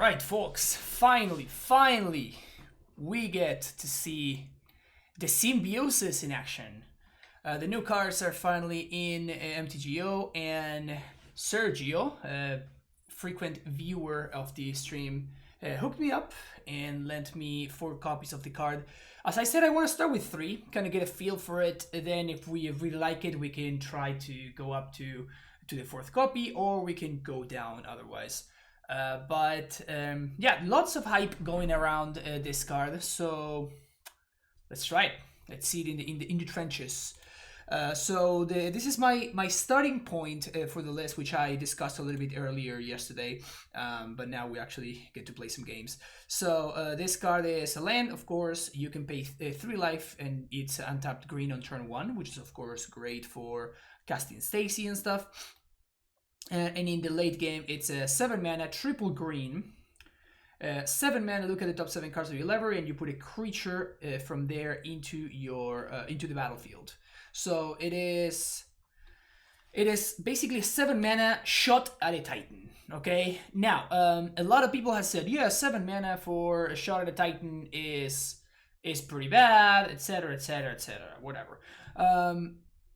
Alright folks, finally, we get to see the Symbiosis in action. The new cards are finally in MTGO, and Sergio, a frequent viewer of the stream, hooked me up and lent me 4 copies of the card. As I said, I want to start with 3, kind of get a feel for it, then if we really like it, we can try to go up to the 4th copy, or we can go down otherwise. Yeah, lots of hype going around this card, so let's try it. Let's see it in the trenches. This is my starting point for the list, which I discussed a little bit earlier yesterday, but now we actually get to play some games. So this card is a land, of course. You can pay 3 life, and it's untapped green on turn 1, which is of course great for casting Stacy and stuff. And in the late game, it's a 7 mana, triple green. 7 mana, look at the top 7 cards of your library, and you put a creature from there into the battlefield. So it is basically 7 mana shot at a Titan. Okay, now a lot of people have said, yeah, 7 mana for a shot at a Titan is pretty bad, etc., etc., etc., whatever.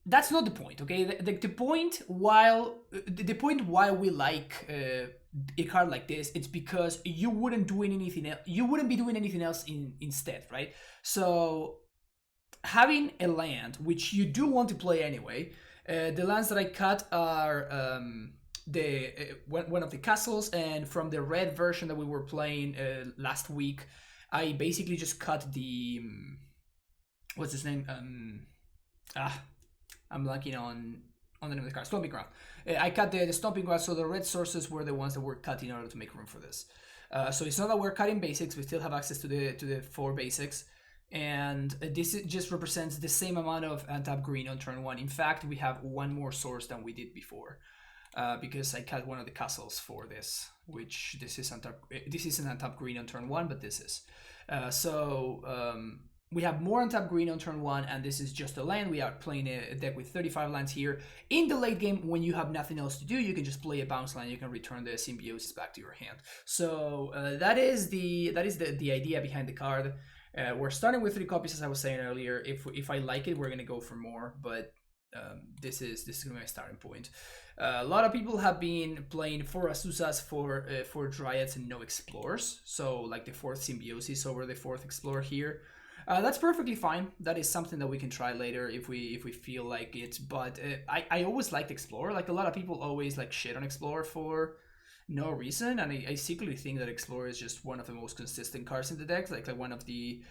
That's not the point, okay? The point why we like a card like this, it's because you wouldn't be doing anything else instead, right? So having a land, which you do want to play anyway, the lands that I cut are one of the castles, and from the red version that we were playing last week, I basically just cut the what's his name? I'm blanking on the name of the card. Stomping Ground. I cut the Stomping Ground, so the red sources were the ones that were cut in order to make room for this. So it's not that we're cutting basics. We still have access to the 4 basics. And this just represents the same amount of untapped green on turn 1. In fact, we have 1 more source than we did before. Because I cut one of the castles for this, which this is an untapped green on turn 1, but this is. We have more untapped green on turn 1, and this is just a land. We are playing a deck with 35 lands here. In the late game, when you have nothing else to do, you can just play a bounce land. You can return the Symbiosis back to your hand. So that is the idea behind the card. We're starting with 3 copies, as I was saying earlier. If I like it, we're gonna go for more, but this is my starting point. A lot of people have been playing 4 Azuzas for Dryads and no Explorers. So like the 4th Symbiosis over the 4th Explorer here. That's perfectly fine. That is something that we can try later if we feel like it. But I always liked Explorer. Like a lot of people always like shit on Explorer for no reason, and I secretly think that Explorer is just one of the most consistent cards in the deck. Like one of the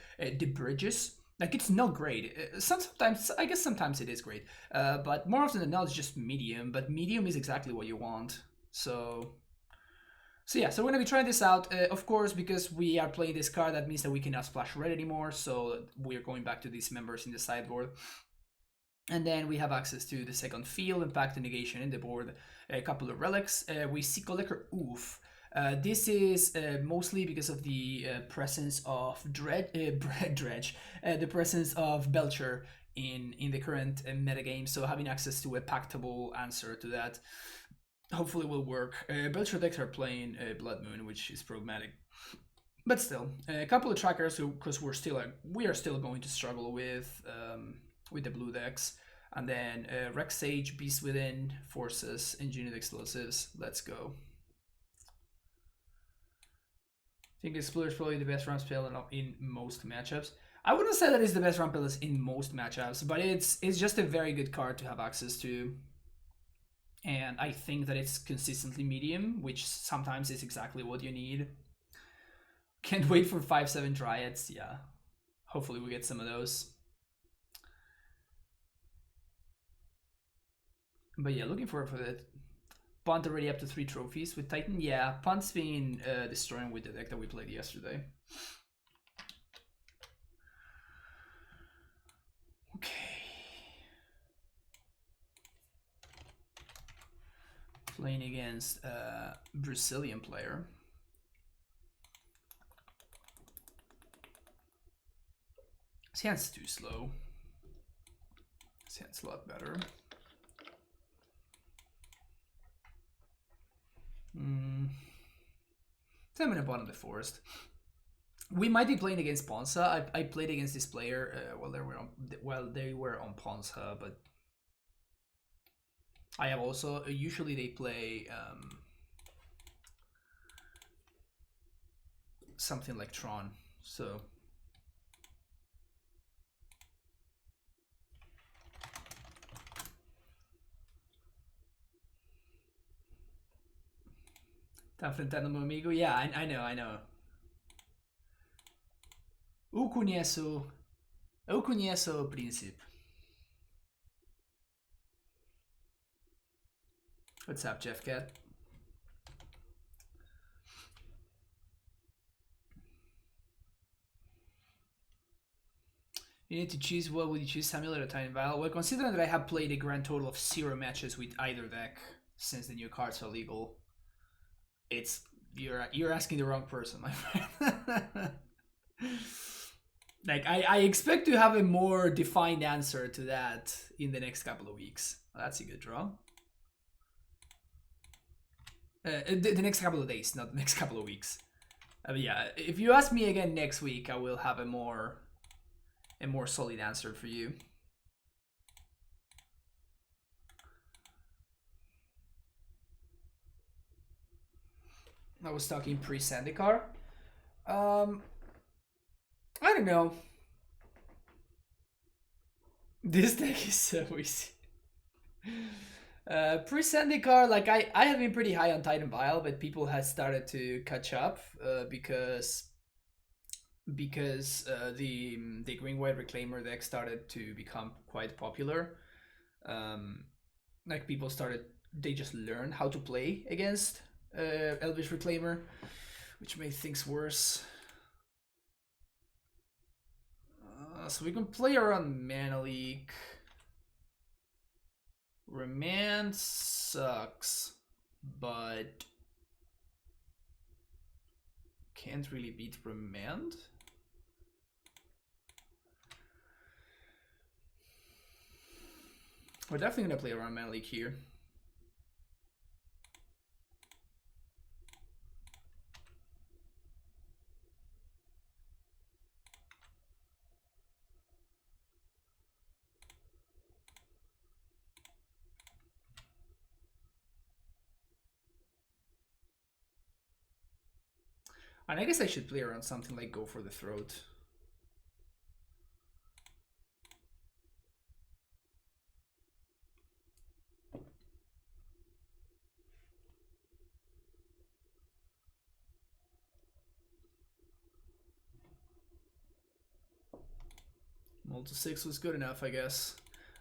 bridges. Like it's not great. Sometimes I guess sometimes it is great. But more often than not, it's just medium. But medium is exactly what you want. So yeah, so we're going to be trying this out. Of course, because we are playing this card, that means that we cannot splash red anymore. So we're going back to these members in the sideboard. And then we have access to the second field, impact and negation in the board, a couple of relics. We see Collector Oof. This is mostly because of the presence of Dredge, the presence of Belcher in the current metagame. So having access to a pactable answer to that hopefully will work. Belcher decks are playing Blood Moon, which is problematic. But still, a couple of trackers, because we are still going to struggle with the blue decks. And then Rex Sage, Beast Within, Forces, Engineered Explosives. Let's go. I think Explorer is probably the best ramp spell in most matchups. I wouldn't say that it's the best ramp spell in most matchups, but it's just a very good card to have access to. And I think that it's consistently medium, which sometimes is exactly what you need. Can't wait for 5/7 Dryads. Yeah, hopefully we get some of those. But yeah, looking forward for that. Punt already up to 3 trophies with Titan. Yeah, Punt's been destroying with the deck that we played yesterday. Okay. Playing against a Brazilian player. His hand's too slow. His hand's a lot better. I'm in the bottom of the forest. We might be playing against Ponza. I played against this player while they were on Ponza, but I have also usually they play something like Tron, so. Tá enfrentando meu amigo? Yeah, I know. Eu conheço o príncipe. What's up, Jeff Cat? You need to choose. What would you choose, Samuel or Tiny Vial? Well, considering that I have played a grand total of 0 matches with either deck since the new cards are legal, it's you're asking the wrong person, my friend. Like I expect to have a more defined answer to that in the next couple of weeks. Oh, that's a good draw. The next couple of days, not the next couple of weeks. Yeah, if you ask me again next week, I will have a more solid answer for you. I was talking pre-Zendikar. I don't know. This deck is so easy. Pre-Zendikar, like I have been pretty high on Titan Vial, but people had started to catch up because the green-white Reclaimer deck started to become quite popular. Like people they just learned how to play against Elvish Reclaimer, which made things worse. So we can play around Mana Leak. Remand sucks, but can't really beat Remand. We're definitely gonna play around Mana Leak here. And I guess I should play around something like Go for the Throat. Multi 6 was good enough, I guess.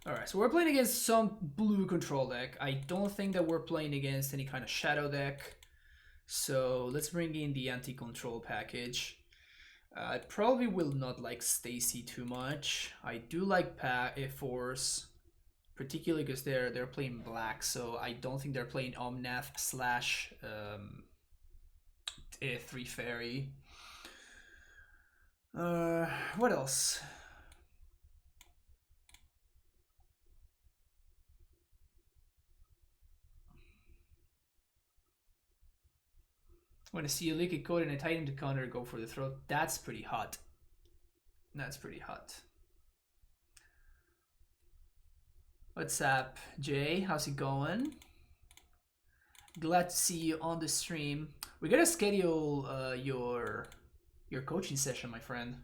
Alright, so we're playing against some blue control deck. I don't think that we're playing against any kind of shadow deck. So let's bring in the anti-control package. I probably will not like Stacy too much. I do like Force, particularly because they're playing black, so I don't think they're playing Omnath slash 3 Fairy. What else? When I see a Liquid Code and a Titan to counter, Go for the Throat. That's pretty hot. That's pretty hot. What's up, Jay? How's it going? Glad to see you on the stream. We gotta schedule your coaching session, my friend.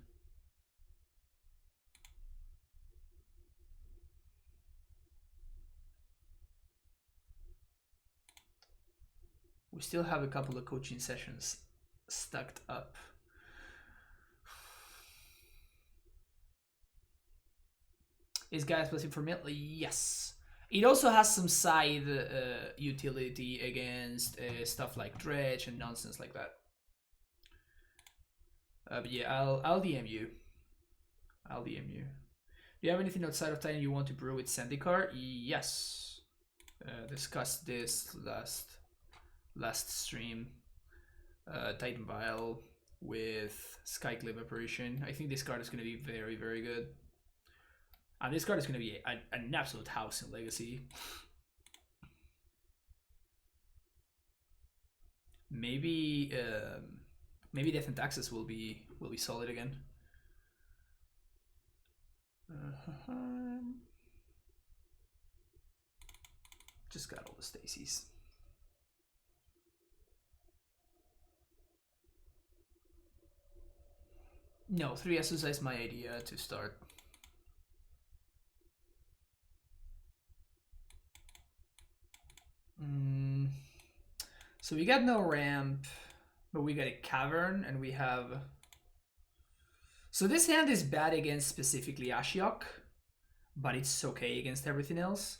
We still have a couple of coaching sessions stacked up. Is Gaia Blessing for Mill? Yes. It also has some side utility against stuff like Dredge and nonsense like that. But yeah, I'll DM you. I'll DM you. Do you have anything outside of Titan you want to brew with Zendikar? Yes. Discussed this last stream. Titan Vial with Skyclave Apparition. I think this card is going to be very, very good. And this card is going to be an absolute house in Legacy. Maybe Maybe Death and Taxes will be solid again. Just got all the Stacies. No, 3 Azusa is my idea to start. So we got no ramp, but we got a Cavern, and we have... So this hand is bad against specifically Ashiok, but it's okay against everything else.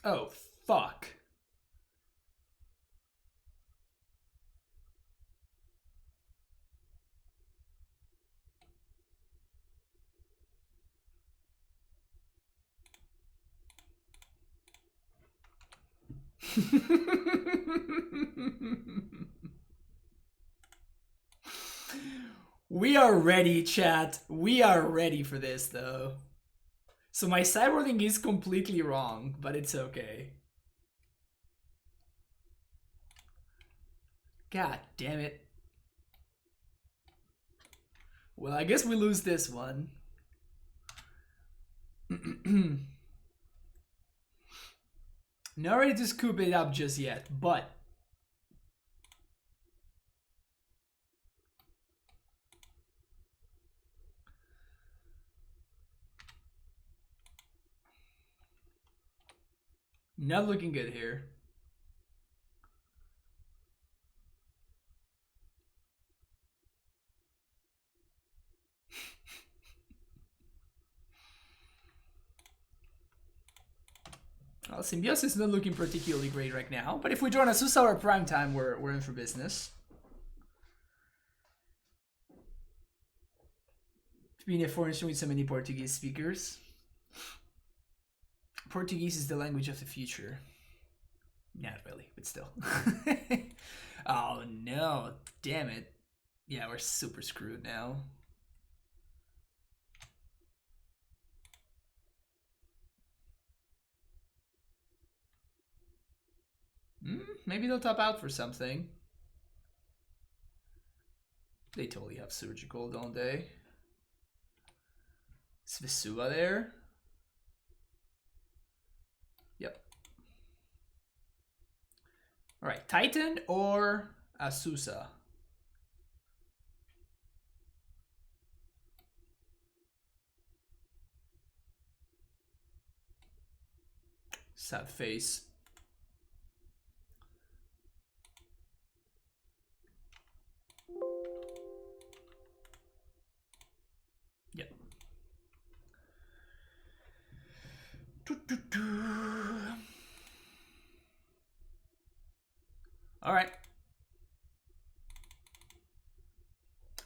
Oh, fuck. We are ready, chat. We are ready for this, though. So my sideboarding is completely wrong, but it's okay. God damn it. Well, I guess we lose this one. Not ready to scoop it up just yet, but... Not looking good here. Well, Symbiosis is not looking particularly great right now, but if we draw an Azusa or Prime Time, we're in for business. Being a foreign nation with so many Portuguese speakers. Portuguese is the language of the future. Not really, but still. Oh no, damn it. Yeah, we're super screwed now. Maybe they'll top out for something. They totally have Surgical, don't they? Is Vesua there? Yep. Alright, Titan or Azusa? Sad face. Yep. Alright.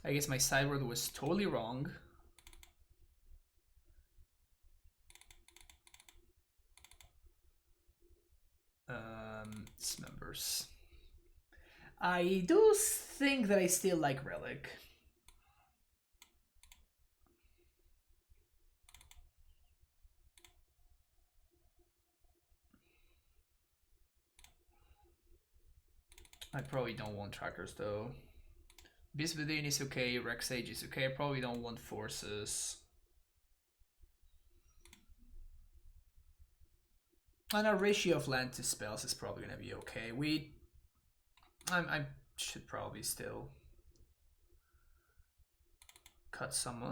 I guess my sideboard was totally wrong. Dismembers. I do think that I still like Relic. I probably don't want trackers though. Bisbadine is okay, Rexage is okay. I probably don't want forces. And our ratio of land to spells is probably gonna be okay. I should probably still cut some.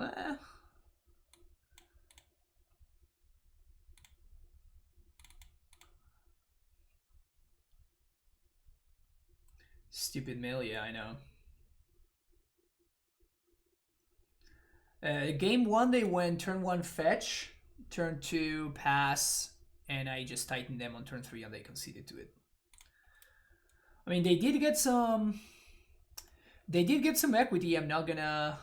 Stupid mill, yeah, I know. Game 1 they went turn 1 fetch, turn 2 pass, and I just tightened them on turn 3 and they conceded to it. I mean, they did get some equity. I'm not gonna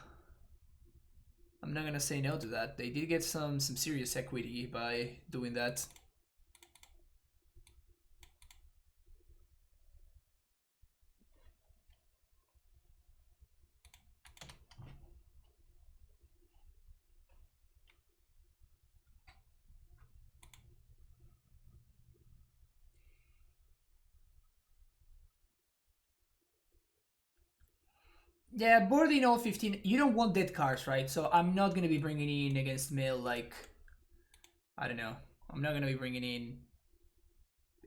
say no to that. They did get some serious equity by doing that. Yeah, boarding all 15. You don't want dead cards, right? So I'm not gonna be bringing in against mill like, I don't know. I'm not gonna be bringing in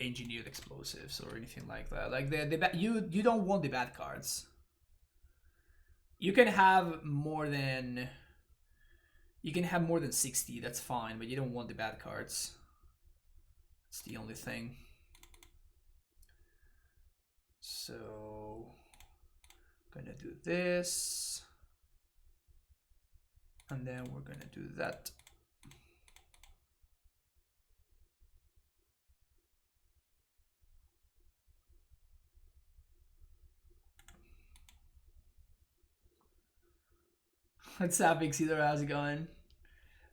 engineered explosives or anything like that. Like you don't want the bad cards. You can have more than 60. That's fine, but you don't want the bad cards. That's the only thing. So gonna do this, and then we're gonna do that. What's up, Ixido? How's it going?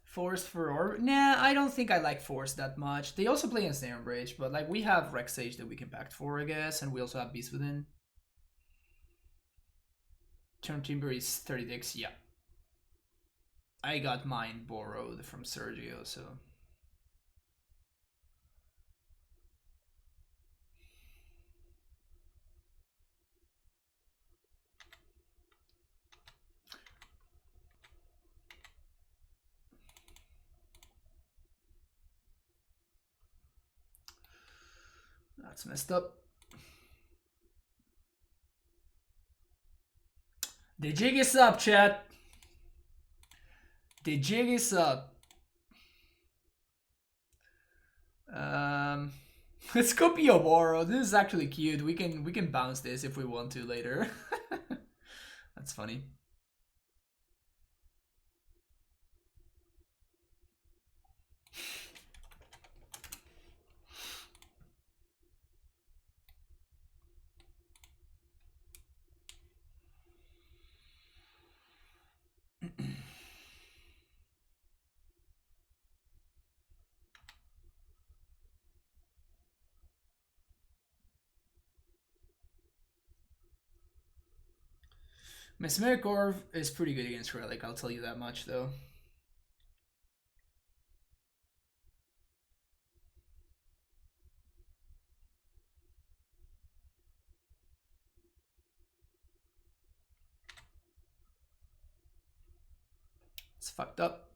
Force for Orb? Nah, I don't think I like Force that much. They also play in Snare Bridge, but like we have Rex Sage that we can pact for, I guess, and we also have Beast Within. Turntimber is 30 dicks, yeah. I got mine borrowed from Sergio, so. That's messed up. The jig is up, chat. The jig is up. Let's copy a borrow. This is actually cute. We can bounce this if we want to later. That's funny. Mesmeric Orb is pretty good against Relic, I'll tell you that much though. It's fucked up.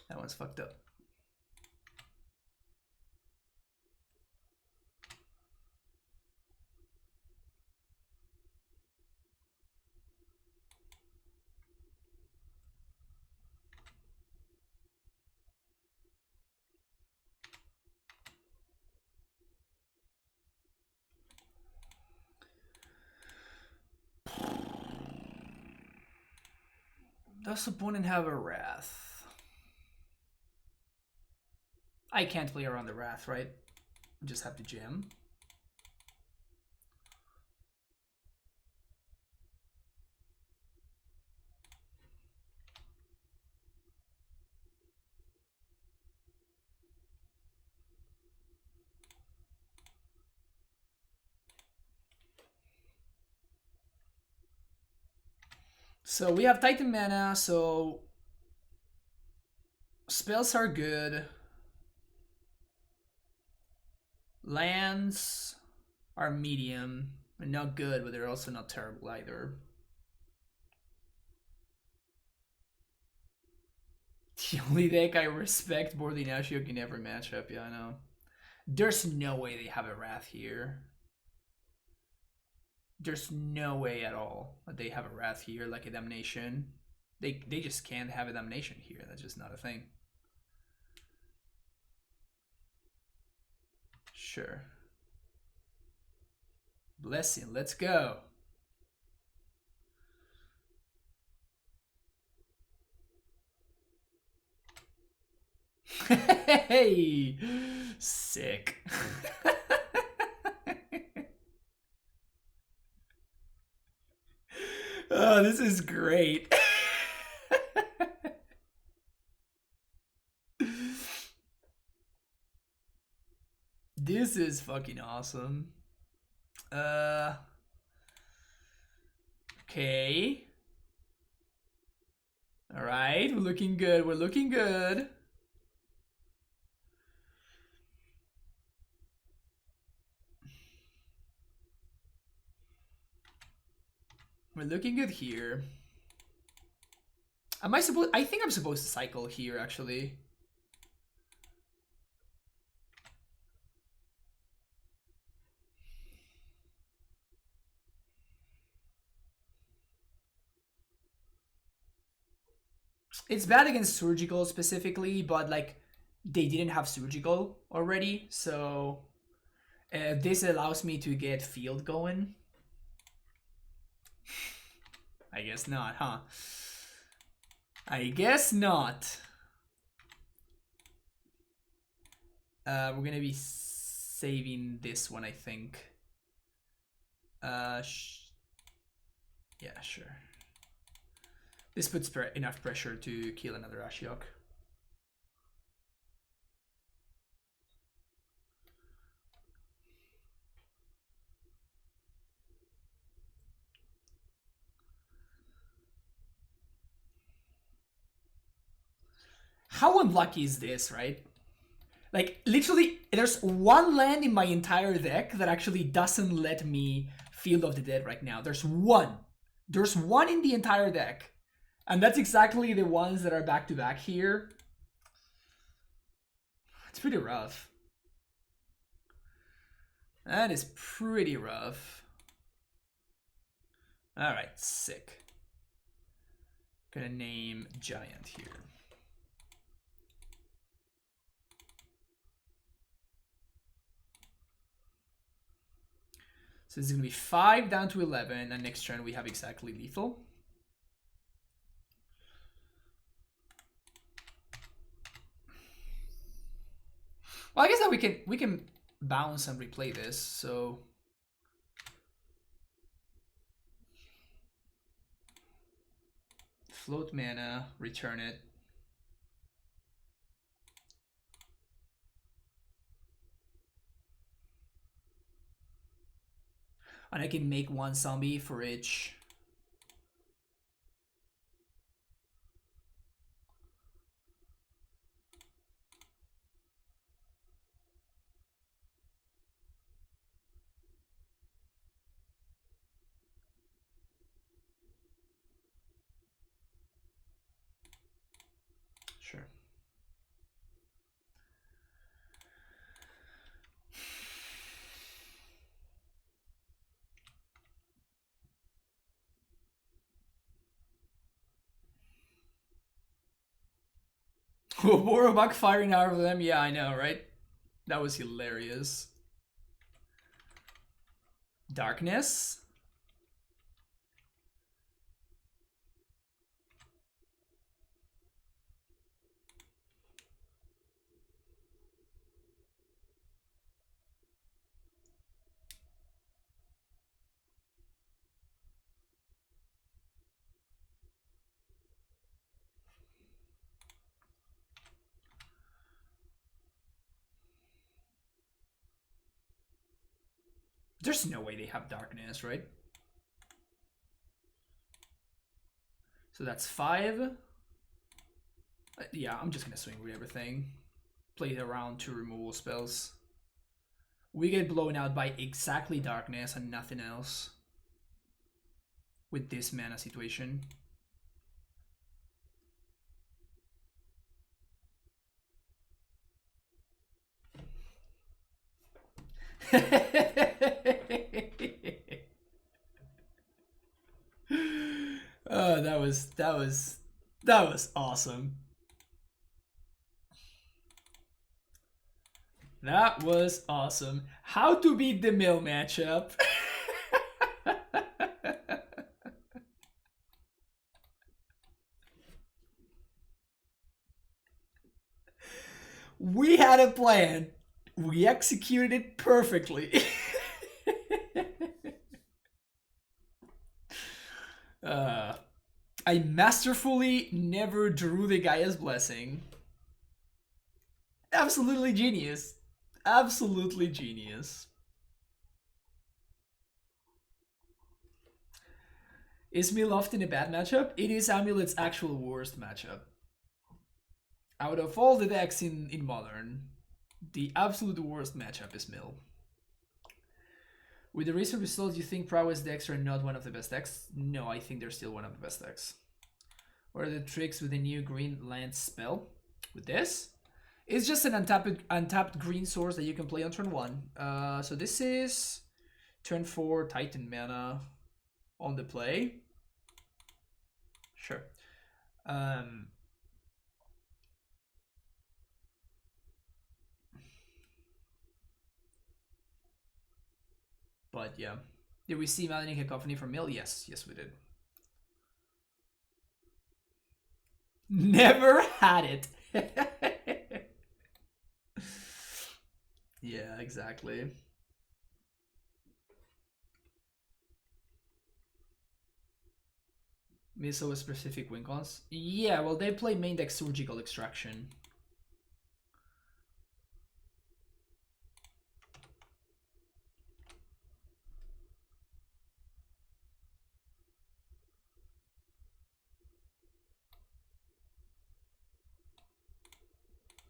That one's fucked up. Does opponent have a Wrath? I can't play around the Wrath, right? Just have to jam. So we have Titan mana, so spells are good. Lands are medium. They're not good, but they're also not terrible either. The only deck I respect more than Ashiok in every matchup, yeah, I know. There's no way they have a Wrath here. There's no way at all that they have a Wrath here, like a Damnation. They just can't have a Damnation here. That's just not a thing. Sure. Blessing, let's go. Hey, sick. Oh, this is great. This is fucking awesome. Okay. All right, we're looking good. We're looking good. We're looking good here. Am I supposed? I think I'm supposed to cycle here, actually. It's bad against surgical specifically, but like they didn't have surgical already, so this allows me to get field going. I guess not, huh? I guess not. We're gonna be saving this one, I think. Yeah, sure. This puts enough pressure to kill another Ashiok. How unlucky is this, right? Like, literally, there's one land in my entire deck that actually doesn't let me Field of the Dead right now. There's one. There's one in the entire deck. And that's exactly the ones that are back-to-back here. It's pretty rough. That is pretty rough. Alright, sick. Gonna name Giant here. So this is going to be 5 down to 11, and next turn we have exactly lethal. Well, I guess that we can bounce and replay this, so float mana, return it. And I can make one zombie for each. Sure. Warbuck firing out of them? Yeah, I know, right? That was hilarious. Darkness? There's no way they have darkness, right? So that's 5. Yeah, I'm just gonna swing with everything. Play around 2 removal spells. We get blown out by exactly darkness and nothing else. With this mana situation. Oh, that was awesome. That was awesome. How to beat the mill matchup. We had a plan. We executed it perfectly. I masterfully never drew the Gaia's Blessing. Absolutely genius. Absolutely genius. Is Mill often a bad matchup? It is AmuLIT's actual worst matchup. Out of all the decks in Modern, the absolute worst matchup is Mill. With the recent results, you think prowess decks are not one of the best decks? No, I think they're still one of the best decks. What are the tricks with the new green land spell? With this? It's just an untapped green source that you can play on turn 1. So this is turn 4 Titan mana on the play. Sure. But yeah. Did we see Melanie Cacophony from Mill? Yes, we did. Never had it. Yeah, exactly. Miso with specific win cons? Yeah, well, they play main deck Surgical Extraction.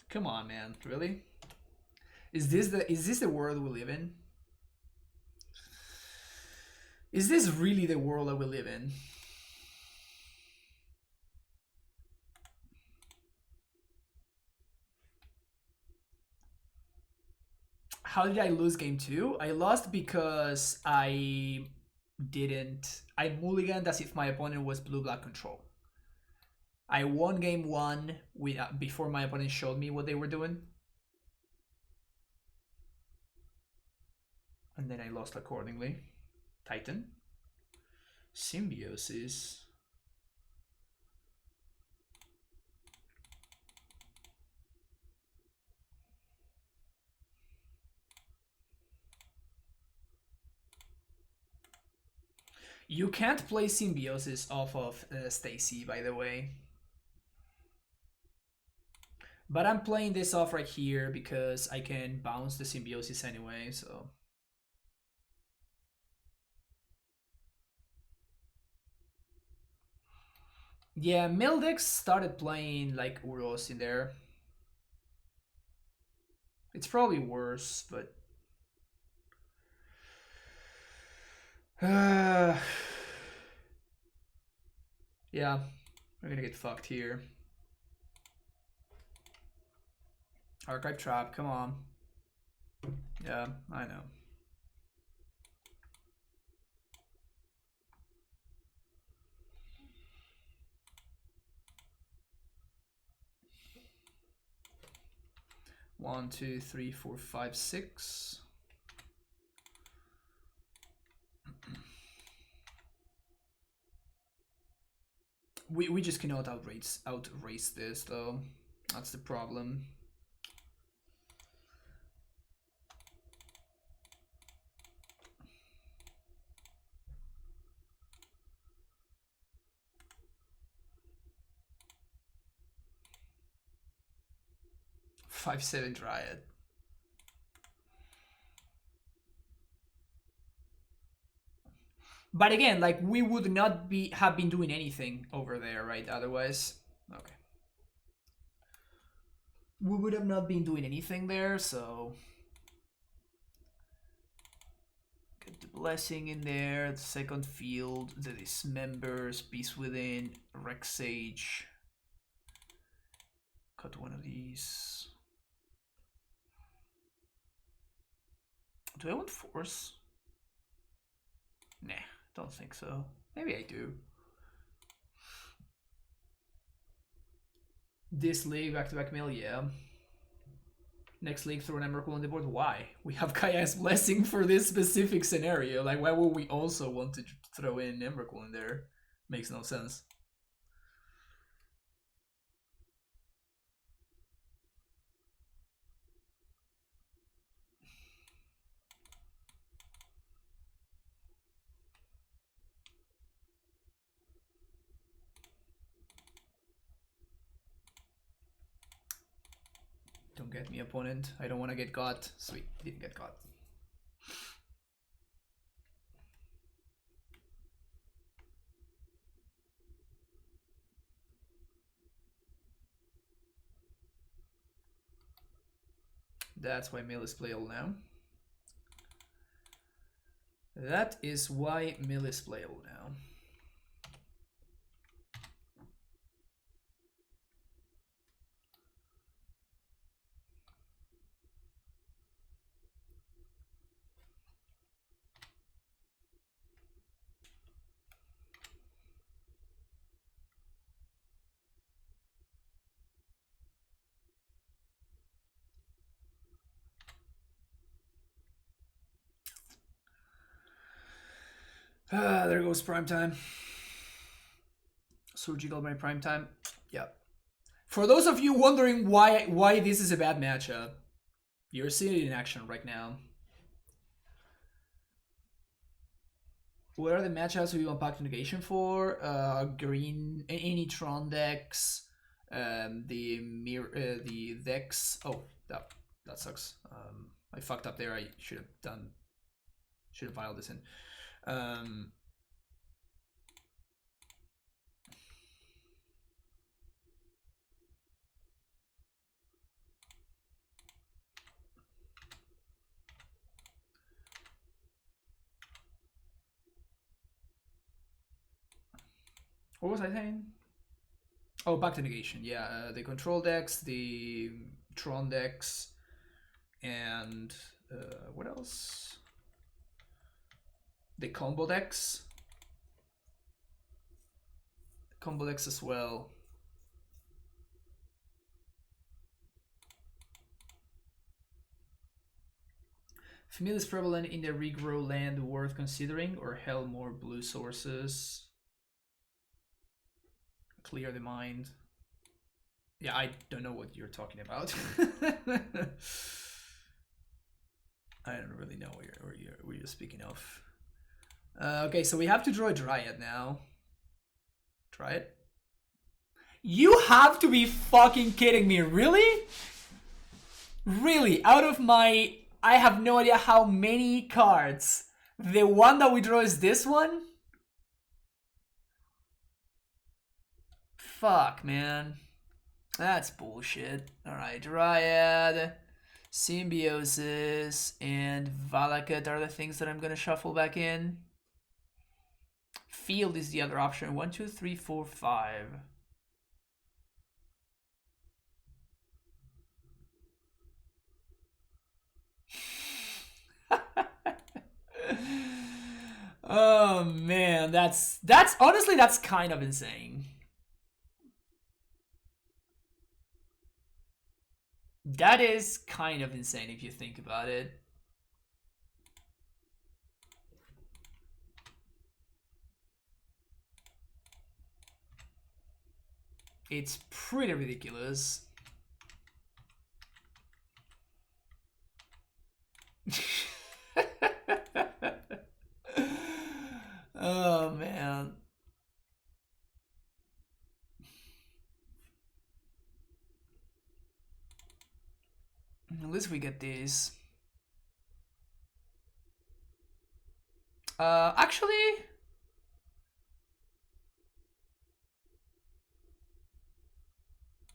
Come on, man. Really? Is this the world we live in? Is this really the world that we live in? How did I lose game 2? I lost because I mulliganed as if my opponent was blue-black control. I won game 1 before my opponent showed me what they were doing. And then I lost accordingly. Titan. Symbiosis. You can't play Symbiosis off of Stacy, by the way. But I'm playing this off right here because I can bounce the Symbiosis anyway, so... Yeah, Mildex started playing like Uros in there. It's probably worse, but... yeah, we're gonna get fucked here. Archive Trap, come on. Yeah, I know. One, two, three, four, five, six. We just cannot outrace this though. That's the problem. Five, 7 Dryad. But again, like we would not have been doing anything over there, right? Otherwise, okay. We would have not been doing anything there, so get the Blessing in there, the second field, the Dismembers, Beast Within, Rex Sage. Cut one of these. Do I want Force? Nah, don't think so. Maybe I do. This league, back-to-back mill, yeah. Next league, throw an Emrakul on the board. Why? We have Kaya's Blessing for this specific scenario. Like, why would we also want to throw in Emrakul in there? Makes no sense. Don't get me, opponent. I don't want to get got. Sweet, didn't get got. That's why mill is playable now. That is why Mill is playable now. There goes primetime. Surgical by primetime. Yeah. For those of you wondering why this is a bad matchup, you're seeing it in action right now. What are the matchups we want Pact Negation for? Green, any Tron decks, the Vex. Oh, that sucks. I fucked up there. I should have filed this in. What was I saying? Oh, back to negation. Yeah, the control decks, the Tron decks, and what else? The combo decks. Combo decks as well. Familiar is prevalent in the regrow land worth considering, or hell more blue sources. Clear the mind. Yeah, I don't know what you're talking about. I don't really know what you're speaking of. Okay, so we have to draw a Dryad now. Dryad? You have to be fucking kidding me, really? Really? Out of my... I have no idea how many cards. The one that we draw is this one? Fuck, man. That's bullshit. Alright, Dryad, Symbiosis, and Valakut are the things that I'm gonna shuffle back in. Field is the other option. 1, 2, 3, 4, 5. Oh man, that's honestly that's kind of insane. That is kind of insane if you think about it. It's pretty ridiculous. Oh man. At least we get these. Actually,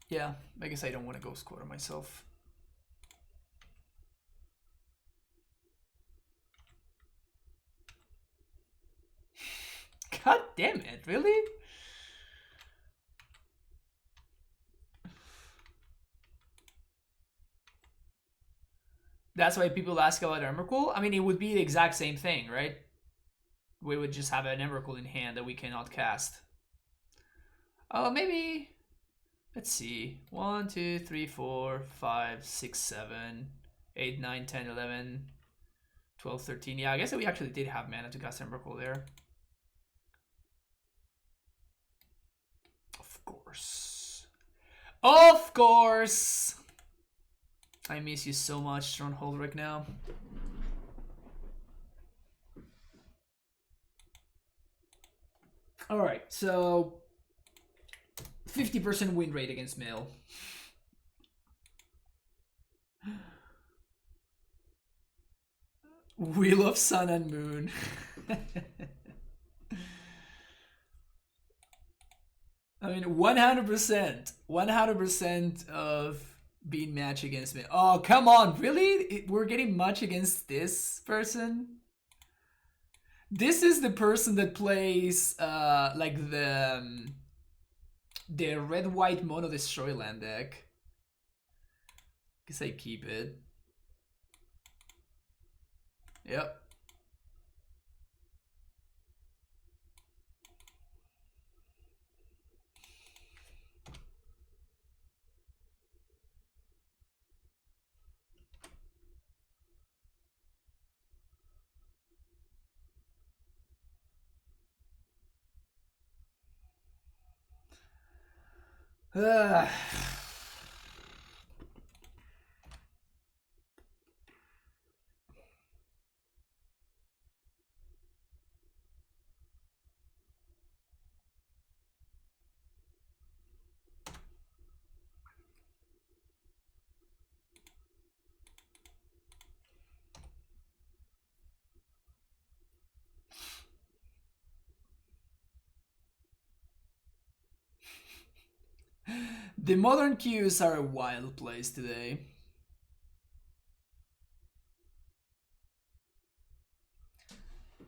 yeah, I guess I don't want to go squatter myself. God damn it, really? That's why people ask about Emrakul. I mean, it would be the exact same thing, right? We would just have an Emrakul in hand that we cannot cast. Oh, maybe... Let's see. 1, 2, 3, 4, 5, 6, 7, 8, 9, 10, 11, 12, 13. Yeah, I guess that we actually did have mana to cast Emrakul there. Of course. Of course! I miss you so much, Stronghold, right now. Alright, so 50% win rate against Mill. Wheel of Sun and Moon. I mean, 100%. 100% of being match against me. Oh, come on. Really? We're getting much against this person? This is the person that plays like the red white mono destroy land deck. Guess I keep it. Yep. The modern queues are a wild place today.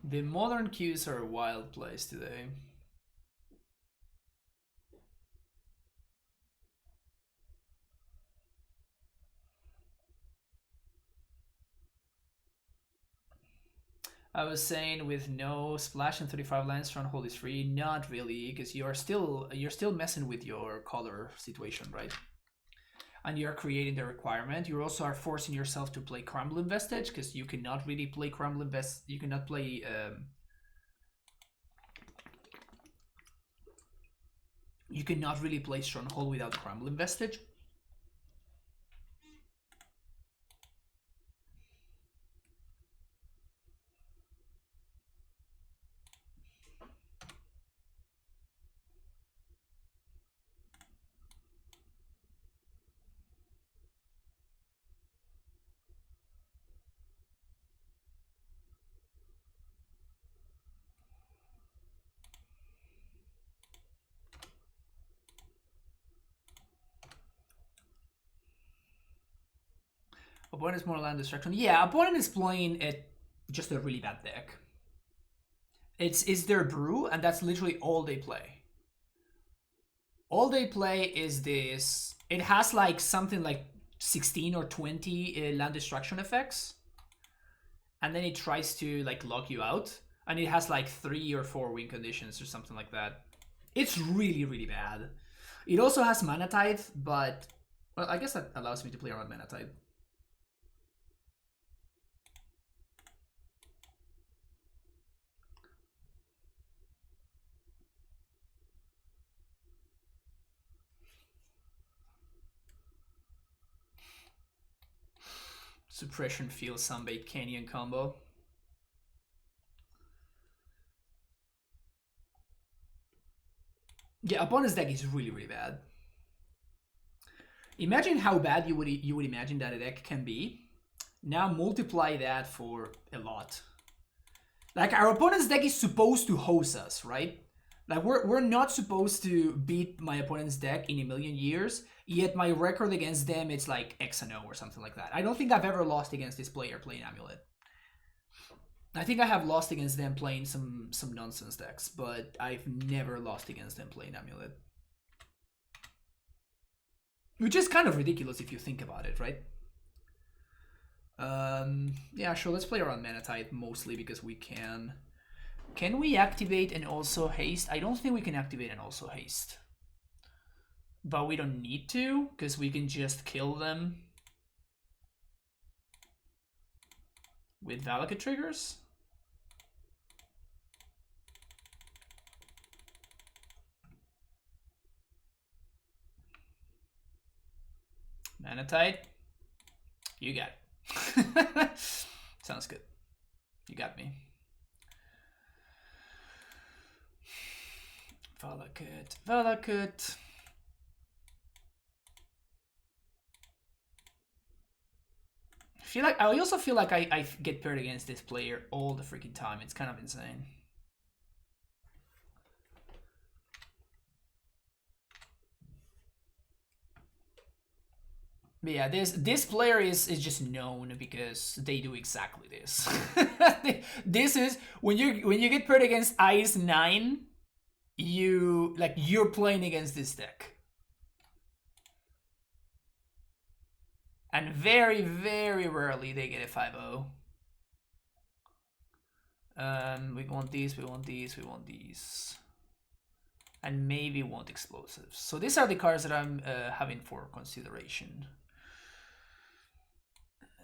The modern queues are a wild place today. I was saying with no splash and 35 lands, Stronghold is free. Not really, because you're still messing with your color situation, right? And you're creating the requirement. You also are forcing yourself to play Crumbling Vestige, because you cannot really play Crumbling Vestige. You cannot play. You cannot really play Stronghold without Crumbling Vestige. Opponent is more land destruction. Yeah, opponent is playing just a really bad deck. It's their brew, and that's literally all they play. All they play is this. It has like something like 16 or 20 land destruction effects, and then it tries to like lock you out, and it has like 3 or 4 win conditions or something like that. It's really, really bad. It also has Mana Tithe, but well, I guess that allows me to play around Mana Tithe. Suppression Field Sunbait Canyon combo. Yeah, opponent's deck is really, really bad. Imagine how bad you would imagine that a deck can be. Now multiply that for a lot. Like, our opponent's deck is supposed to hose us, right? Like, we're not supposed to beat my opponent's deck in a million years, yet my record against them, it's like X&O or something like that. I don't think I've ever lost against this player playing AmuLIT. I think I have lost against them playing some nonsense decks, but I've never lost against them playing AmuLIT. Which is kind of ridiculous if you think about it, right? Yeah, sure, let's play around Mana Tithe mostly because we can. Can we activate and also haste? I don't think we can activate and also haste. But we don't need to, because we can just kill them with Valakut triggers. Mana Tithe, you got it. Sounds good. You got me. Valakut. I also feel like I get paired against this player all the freaking time. It's kind of insane. Yeah, this player is just known because they do exactly this. This is when you get paired against Ice 9, you're playing against this deck. And very, very rarely they get a 5-0. We want these, we want these, we want these. And maybe want explosives. So these are the cards that I'm having for consideration.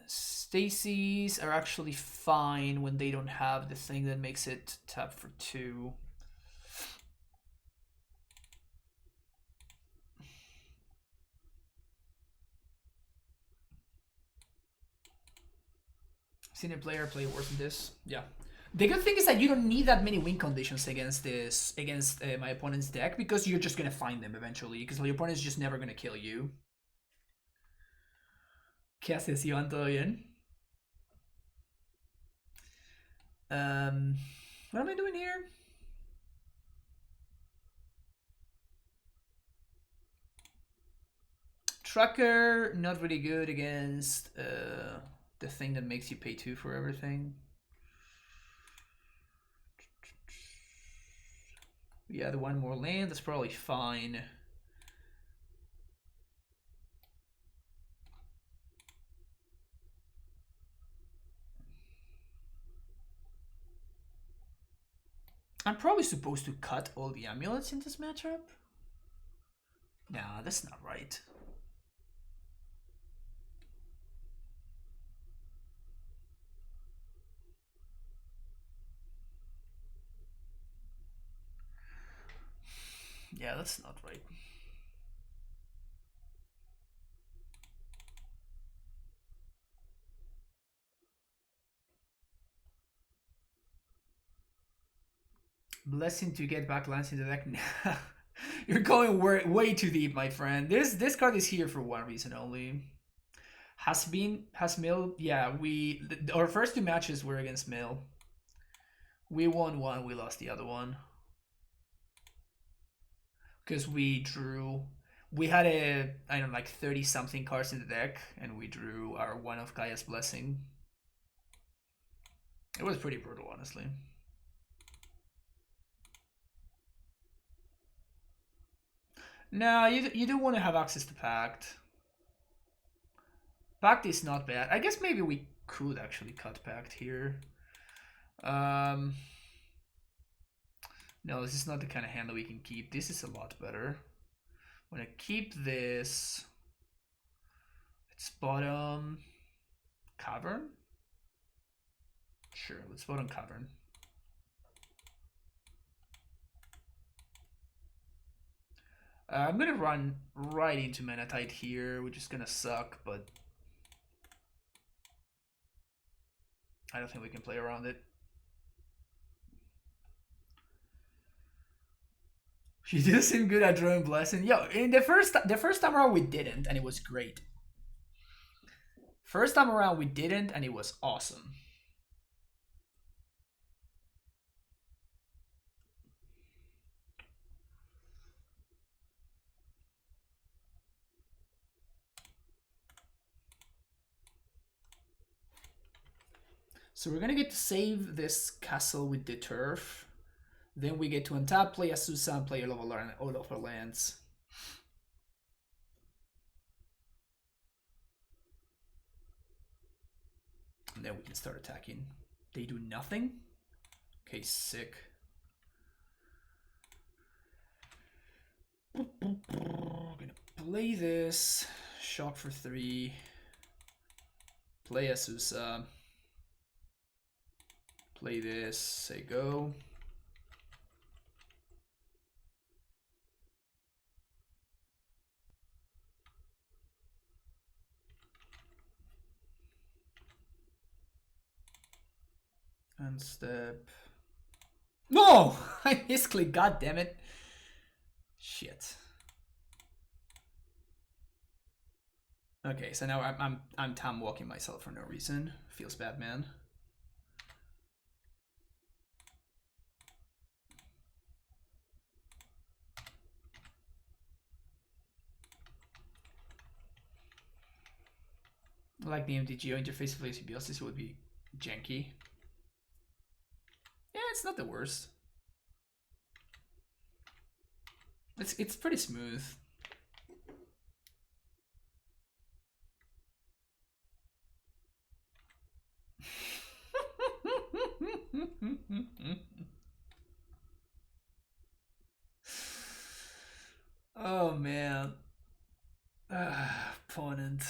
Stacies are actually fine when they don't have the thing that makes it tap for 2. Seen a player play worse than this. Yeah. The good thing is that you don't need that many win conditions against my opponent's deck, because you're just gonna find them eventually, because your opponent's just never gonna kill you. ¿Qué haces, Iván? ¿Todo bien? What am I doing here? Trucker, not really good against the thing that makes you pay 2 for everything. Yeah, the one more land, that's probably fine. I'm probably supposed to cut all the amulets in this matchup. Nah, that's not right. Yeah, that's not right. Blessing to get back lands in the deck. You're going way too deep, my friend. This card is here for one reason only. Has Mill. Yeah, our first 2 matches were against Mill. We won one, we lost the other one. Because we had I don't know, like 30 something cards in the deck, and we drew our one of Kaya's Blessing. It was pretty brutal, honestly. No, you do want to have access to Pact. Pact is not bad. I guess maybe we could actually cut Pact here. No, this is not the kind of hand that we can keep. This is a lot better. I'm gonna keep this. It's bottom Cavern. Sure, let's vote on Cavern. I'm gonna run right into Manatite here, which is gonna suck, but I don't think we can play around it. She did seem good at drawing Blessing. Yo, in the first time around we didn't, and it was great. First time around we didn't, and it was awesome. So we're gonna get to save this castle with the turf. Then we get to untap, play Azusa, and play all of our lands. And then we can start attacking. They do nothing? Okay, sick. Gonna play this. Shock for 3. Play Azusa. Play this. Say go. Unstep. No! I misclicked, god damn it. Shit. Okay, so now I'm time walking myself for no reason. Feels bad, man. Like the MTGO interface for Symbiosis would be janky. Yeah, it's not the worst. It's pretty smooth. Oh man. Opponent.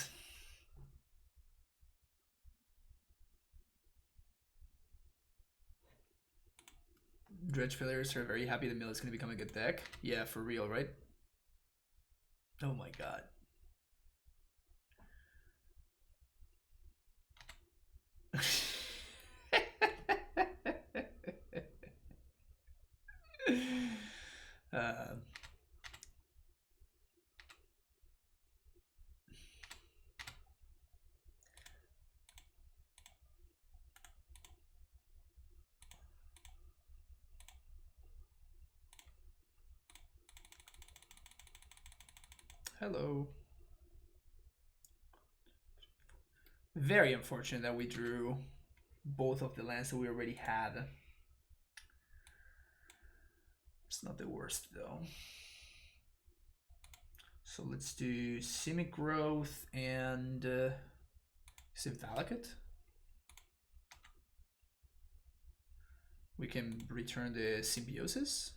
Dredge players are very happy the mill is going to become a good deck. Yeah, for real, right? Oh my god. uh, hello. Very unfortunate that we drew both of the lands that we already had. It's not the worst though. So let's do Simic Growth and is it Valakut? We can return the Symbiosis.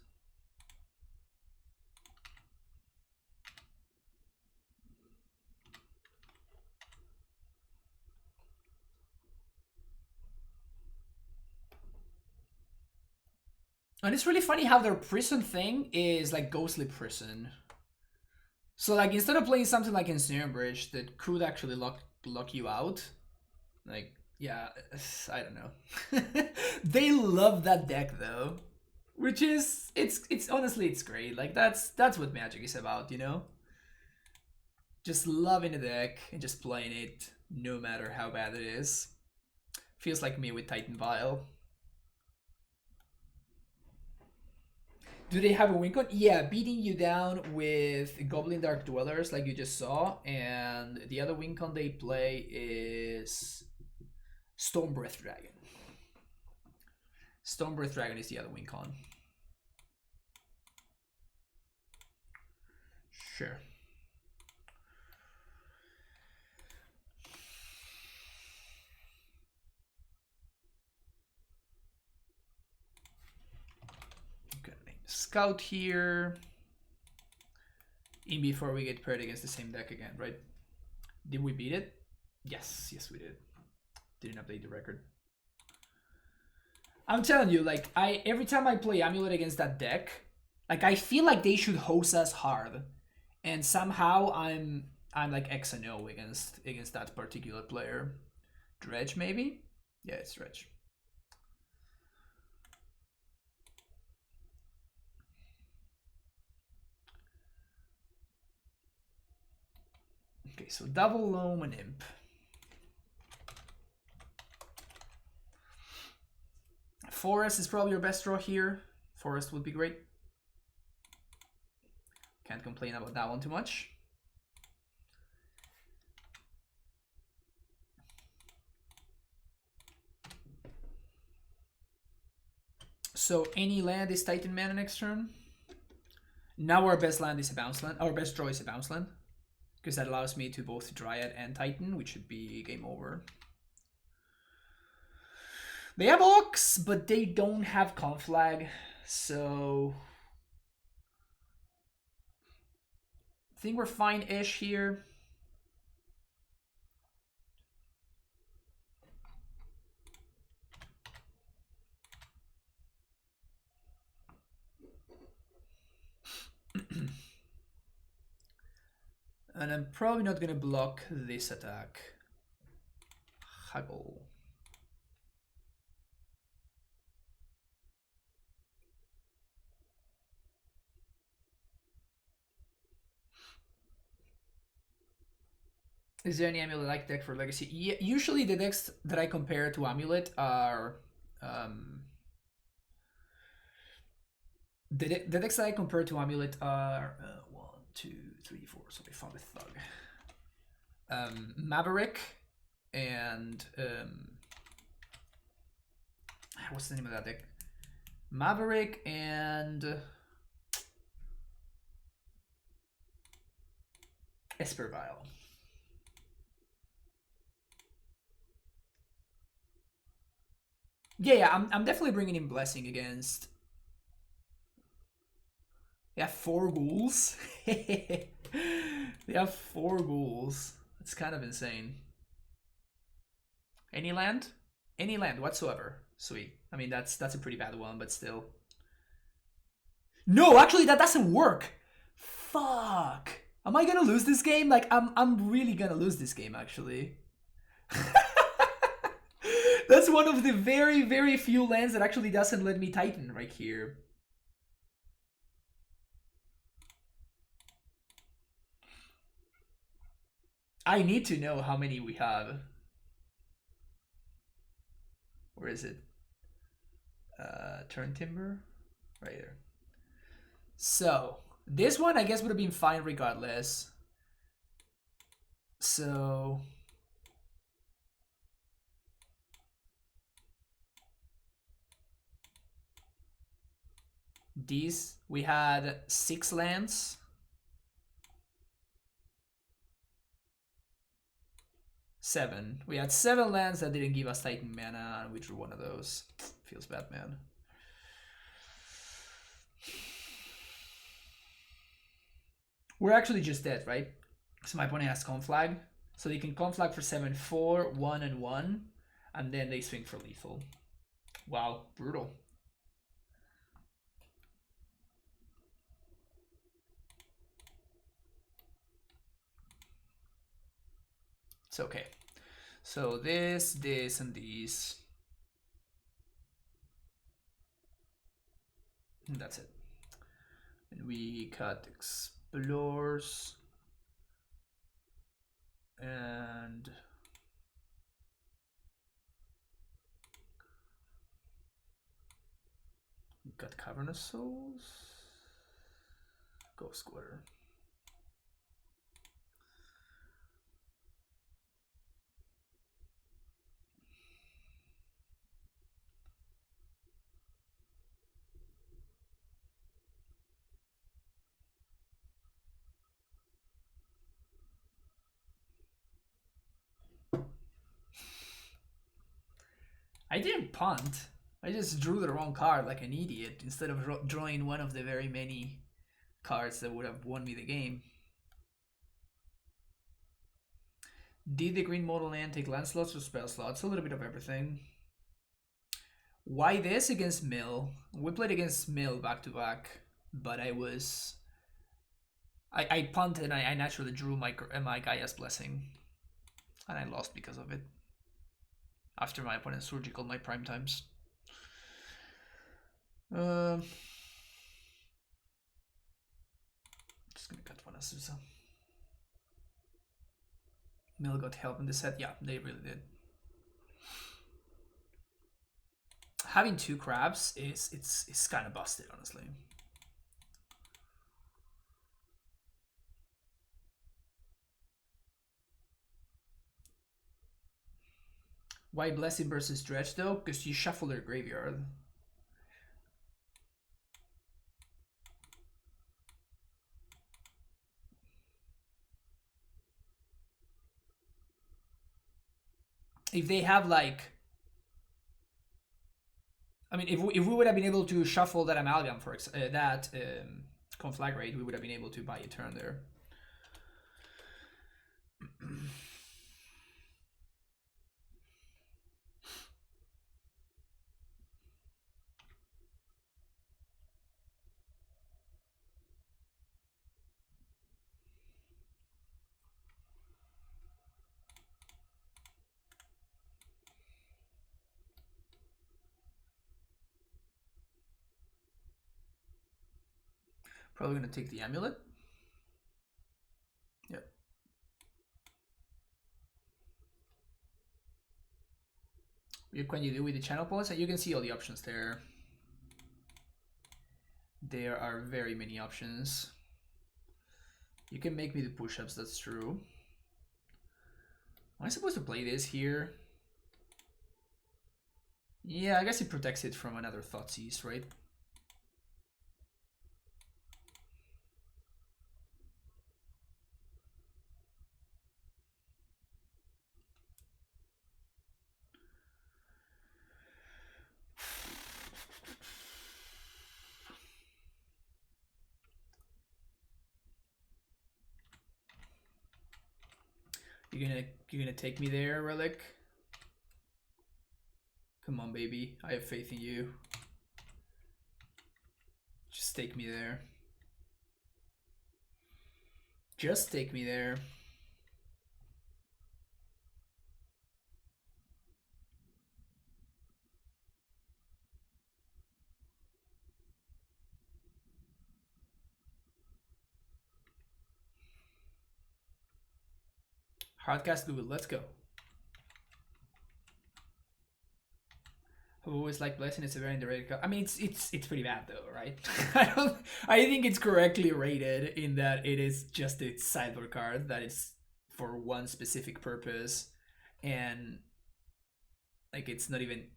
And it's really funny how their prison thing is like Ghostly Prison. So like instead of playing something like Ensnare Bridge that could actually lock you out, like yeah, I don't know. They love that deck though, which is it's honestly it's great. Like that's what Magic is about, you know. Just loving the deck and just playing it no matter how bad it is. Feels like me with Titan Vial. Do they have a win con? Yeah, beating you down with Goblin Dark Dwellers like you just saw, and the other win con they play is Stormbreath Dragon. Stormbreath Dragon is the other win con. Sure. Scout here. In before we get paired against the same deck again, right? Did we beat it? Yes, we did. Didn't update the record. I'm telling you, like every time I play AmuLIT against that deck, like I feel like they should hose us hard, and somehow I'm like X and O against that particular player. Dredge maybe? Yeah, it's Dredge. Okay, so double loam and imp. Forest is probably your best draw here. Forest would be great. Can't complain about that one too much. So any land is Titan mana next turn. Now our best land is a bounce land. Our best draw is a bounce land, because that allows me to both Dryad and Titan, which should be game over. They have Ox, but they don't have Conflag, so I think we're fine-ish here. And I'm probably not gonna block this attack. Haggle. Is there any AmuLIT-like deck for Legacy? Yeah, usually the decks that I compare to AmuLIT are the decks that I compare to AmuLIT are 1, 2, 3, 4. So they found a Thug. Maverick, and what's the name of that deck? Maverick and Espervile. Yeah, I'm definitely bringing in Blessing against. They have 4 ghouls. They have 4 ghouls. It's kind of insane. Any land? Any land whatsoever. Sweet. I mean, that's a pretty bad one, but still. No, actually, that doesn't work. Fuck. Am I gonna lose this game? Like, I'm really gonna lose this game, actually. That's one of the very, very few lands that actually doesn't let me Titan right here. I need to know how many we have. Where is it? Turntimber? Right there. So, this one I guess would have been fine regardless. So... these, we had 6 lands. Seven. We had 7 lands that didn't give us Titan mana, and we drew one of those. Feels bad, man. We're actually just dead, right? So my opponent has Conflag. So they can Conflag for 7/4, 1 and 1, and then they swing for lethal. Wow, brutal. It's okay. So this, and these. And that's it. And we cut Explores. And got Cavernous Souls. Go Square. I didn't punt. I just drew the wrong card like an idiot instead of drawing one of the very many cards that would have won me the game. Did the green model land take land slots or spell slots? A little bit of everything. Why this against Mill? We played against Mill back to back, but I punted and I naturally drew my Gaia's Blessing, and I lost because of it. After my opponent surgical my prime times. Just gonna cut one Azusa. Mill got help in the set. Yeah, they really did. Having 2 crabs is kind of busted, honestly. Why Blessing versus Dredge though? Because you shuffle their graveyard. If they have like, I mean, if we would have been able to shuffle that Amalgam for that Conflagrate, we would have been able to buy a turn there. Probably gonna take the AmuLIT. Yep. What can you do with the channel points? You can see all the options there. There are very many options. You can make me the push-ups, that's true. Am I supposed to play this here? Yeah, I guess it protects it from another Thoughtseize, right? You're gonna take me there, Relic? Come on, baby. I have faith in you. Just take me there. Just take me there. Hardcast Google, let's go. I've always liked Blessing. It's a very underrated card. I mean, it's pretty bad though, right? I think it's correctly rated in that it is just a sideboard card that is for one specific purpose, and like it's not even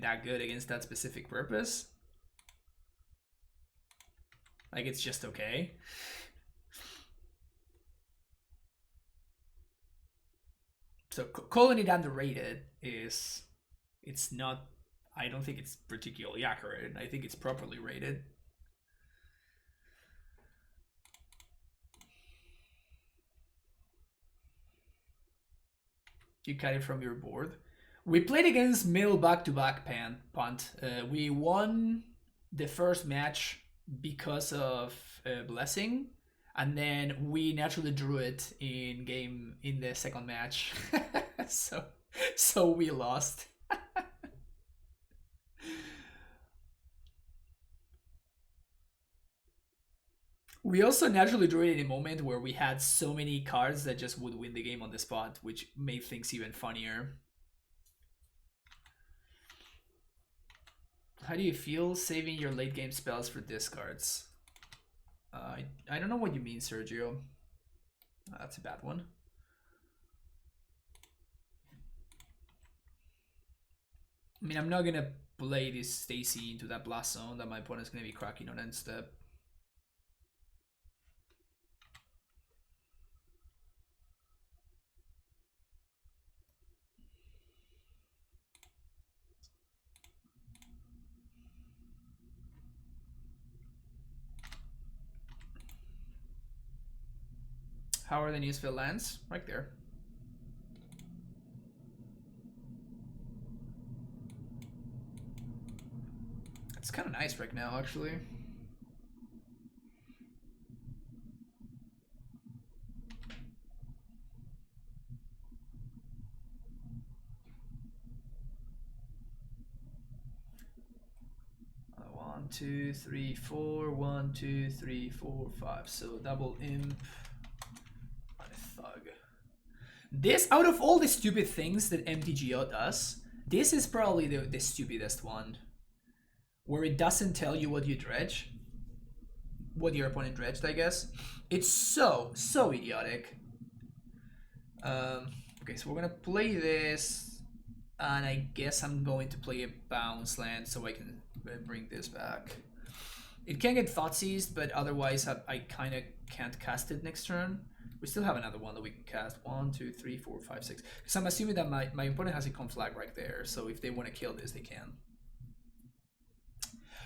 that good against that specific purpose. Like it's just okay. So calling it underrated is, it's not. I don't think it's particularly accurate. I think it's properly rated. You cut it from your board. We played against Mill back-to-back punt. We won the first match because of Blessing, and then we naturally drew it in the second match. so we lost. We also naturally drew it in a moment where we had so many cards that just would win the game on the spot, which made things even funnier. How do you feel saving your late game spells for discards? I don't know what you mean, Sergio. That's a bad one. I mean, I'm not gonna play this Stacy into that blast zone that my opponent's gonna be cracking on end step. How are the Newsfield lands? Right there. It's kind of nice right now, actually. One, two, three, four. 1, 2, 3, 4, 5. So double imp on a thug. This, out of all the stupid things that MTGO does, this is probably the stupidest one. Where it doesn't tell you what you dredge. What your opponent dredged, I guess. It's so idiotic. Okay, so we're gonna play this. And I guess I'm going to play a bounce land so I can bring this back. It can get Thoughtseized, but otherwise I kind of can't cast it next turn. We still have another one that we can cast. 1, 2, 3, 4, 5, 6. Because I'm assuming that my opponent has a conflag right there. So if they want to kill this, they can.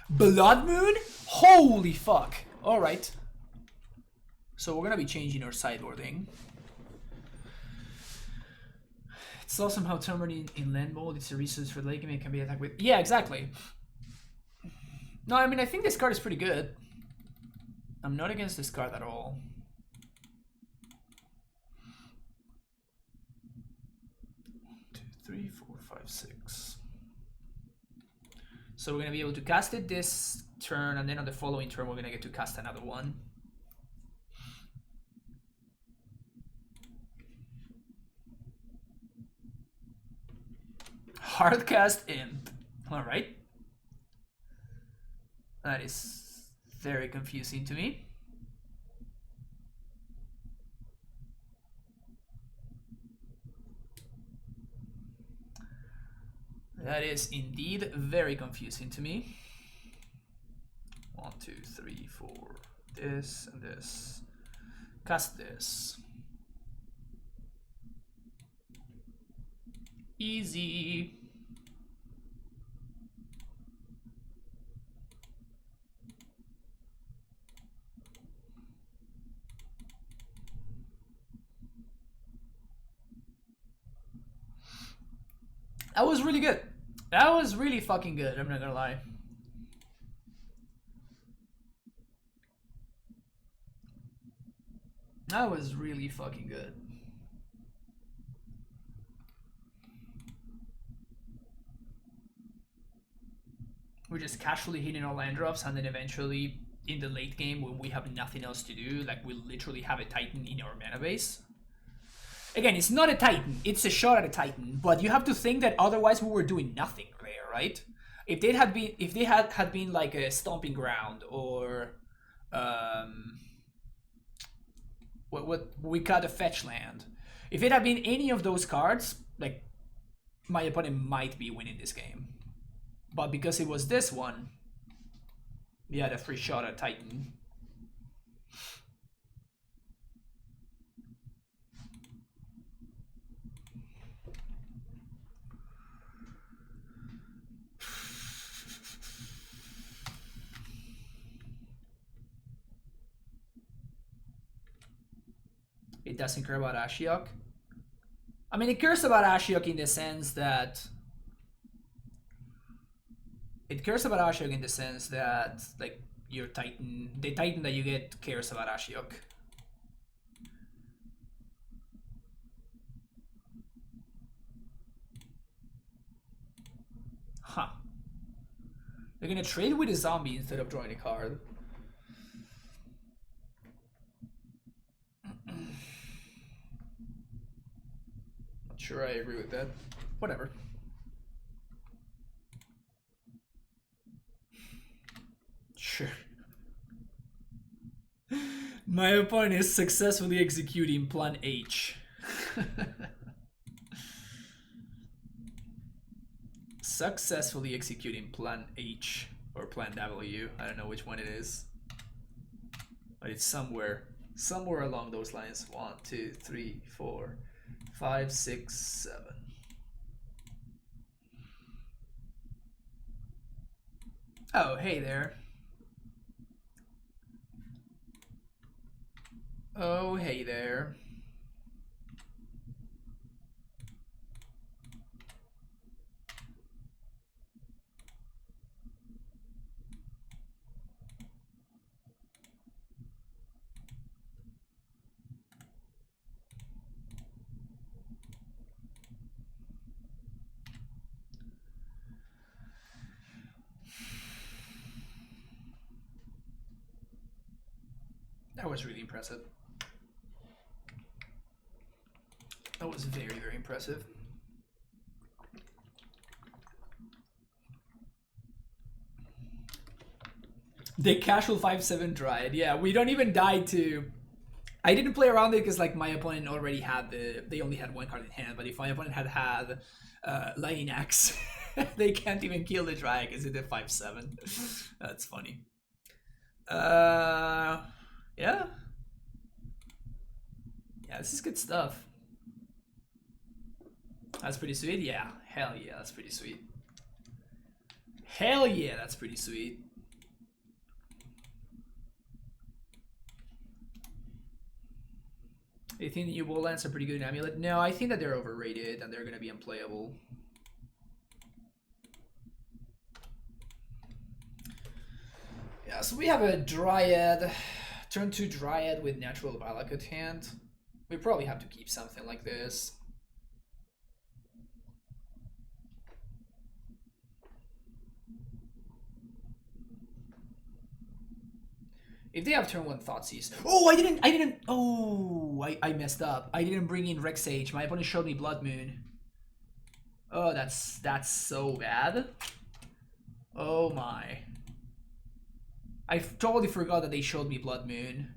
Blood Moon? Holy fuck. Alright. So we're going to be changing our sideboarding. It's awesome how Turn in land mode, it's a resource for the late game, it can be attacked with. Yeah, exactly. No, I mean, I think this card is pretty good. I'm not against this card at all. Two, 3, 4, 5, 6. So we're going to be able to cast it this turn, and then on the following turn, we're going to get to cast another one. Hardcast Imp. Alright. That is very confusing to me. That is indeed very confusing to me. 1, 2, 3, 4. This and this. Cast this. Easy. That was really good. That was really fucking good, I'm not gonna lie. That was really fucking good. We're just casually hitting our land drops, and then eventually in the late game when we have nothing else to do, like we literally have a Titan in our mana base. Again, it's not a Titan, it's a shot at a Titan, but you have to think that otherwise we were doing nothing there, right? If they had been like a Stomping Ground or what we got a fetch land. If it had been any of those cards, like my opponent might be winning this game. But because it was this one, we had a free shot at Titan. It doesn't care about Ashiok. I mean, it cares about Ashiok in the sense that... It cares about Ashiok in the sense that, like, your Titan... The Titan that you get cares about Ashiok. Huh. They're gonna trade with a zombie instead of drawing a card. Not sure I agree with that. Whatever. Sure. My opponent is successfully executing Plan H. Successfully executing Plan H or Plan W. I don't know which one it is, but it's somewhere along those lines. 1, 2, 3, 4, 5, 6, 7. Oh, hey there. Oh, hey there. That was really impressive. That was very, very impressive. The casual 5/7 Dryad. Yeah, we don't even die to... I didn't play around it because like my opponent already had they only had one card in hand, but if my opponent had Lightning Axe, they can't even kill the Dryad because it's a 5/7. That's funny. Yeah. Yeah, this is good stuff. That's pretty sweet. Yeah, hell yeah, that's pretty sweet. Hell yeah, that's pretty sweet. You think the new wall lands are pretty good in AmuLIT? No, I think that they're overrated and they're gonna be unplayable. Yeah, so we have a Dryad, turn 2 Dryad with natural Valakut hand. We probably have to keep something like this. If they have turn 1 Thoughtseize. Oh, I messed up. I didn't bring in Rex Sage. My opponent showed me Blood Moon. Oh, that's so bad. Oh my. I totally forgot that they showed me Blood Moon.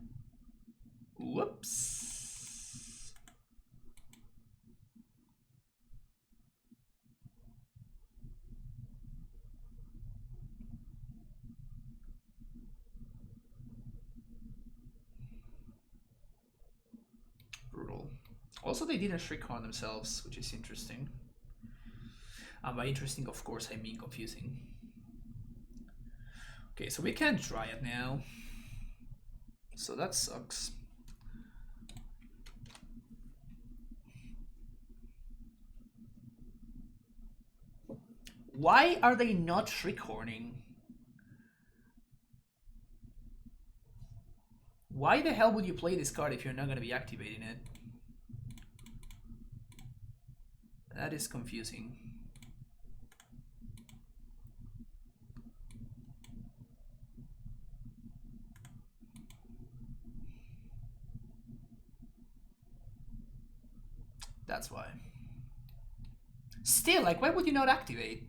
Whoops. Also, they didn't shriek on themselves, which is interesting. By interesting, of course, I mean confusing. Okay, so we can't try it now. So that sucks. Why are they not Shriekhorning? Why the hell would you play this card if you're not going to be activating it? That is confusing. That's why. Still, like, why would you not activate?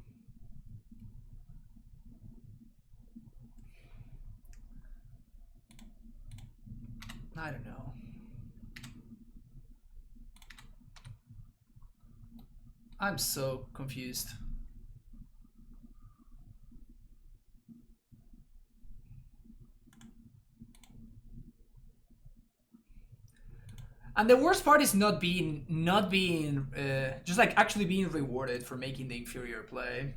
I don't know. I'm so confused. And the worst part is not being just like actually being rewarded for making the inferior play.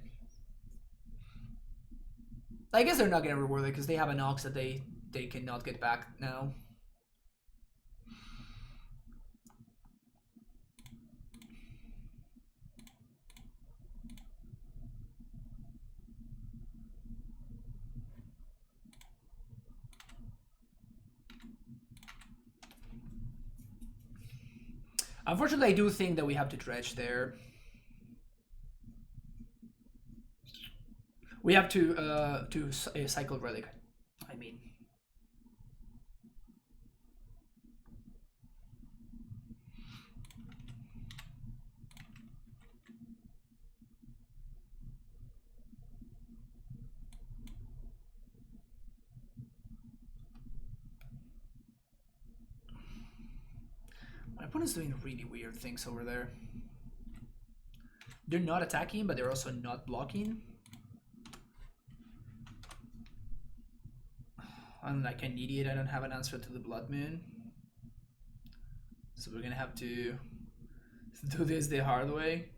I guess they're not getting rewarded because they have an Ox that they cannot get back now. Unfortunately, I do think that we have to dredge there. We have to cycle relic. I mean, my opponent's doing really weird things over there. They're not attacking, but they're also not blocking. I'm like an idiot. I don't have an answer to the Blood Moon. So we're gonna have to do this the hard way.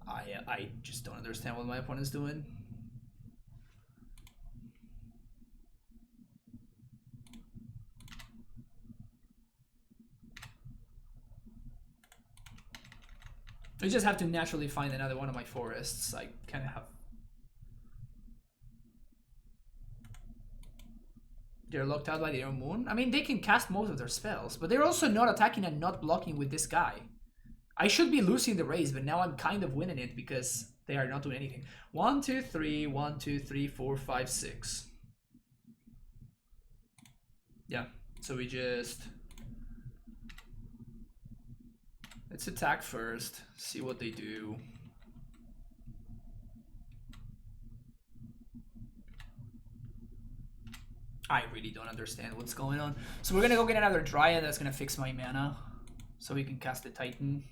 I just don't understand what my opponent's doing. I just have to naturally find another one of my forests. I kind of have... They're locked out by their own moon. I mean, they can cast most of their spells, but they're also not attacking and not blocking with this guy. I should be losing the race, but now I'm kind of winning it because they are not doing anything. 1, 2, 3, 1, 2, 3, 4, 5, 6. Yeah, so we just... Let's attack first, see what they do. I really don't understand what's going on. So we're gonna go get another Dryad that's gonna fix my mana. So we can cast the Titan.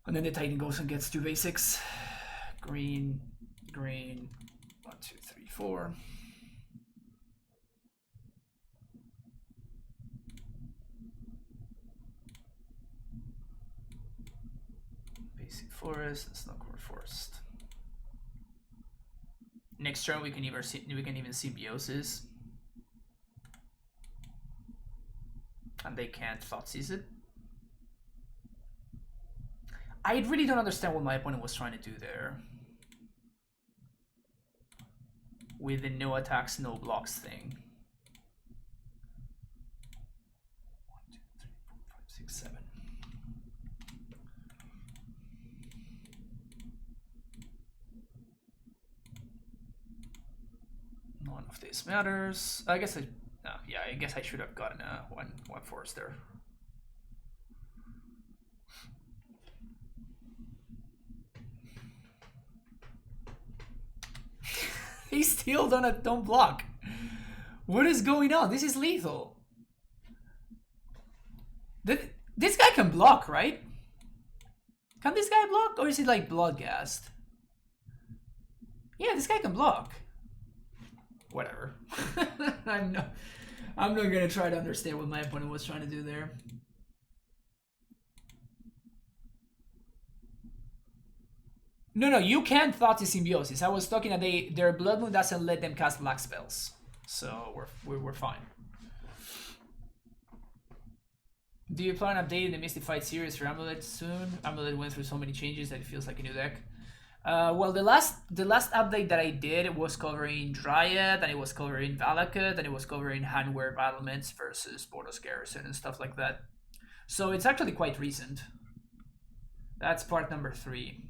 And then the Titan goes and gets 2 basics. Green, green, 1, 2, 3, 4. Basic forest, Snowcore forest. Next turn we can even Symbiosis. And they can't Thoughtseize it. I really don't understand what my opponent was trying to do there. With the no attacks, no blocks thing. 1, 2, 3, 4, 5, 6, 7. None of this matters. I guess yeah, I guess I should have gotten one forest there. They still don't block. What is going on? This is lethal. This guy can block, right? Can this guy block, or is he like Bloodghast? Yeah, this guy can block. Whatever. I'm not gonna try to understand what my opponent was trying to do there. No, you can Thought's Symbiosis. I was talking that their Blood Moon doesn't let them cast black spells. So we're fine. Do you plan on updating the Mystified series for AmuLIT soon? AmuLIT went through so many changes that it feels like a new deck. Well, the last update that I did was covering Dryad, and it was covering Valakut, and it was covering Handwear Battlements versus Boros Garrison and stuff like that. So it's actually quite recent. That's part number 3.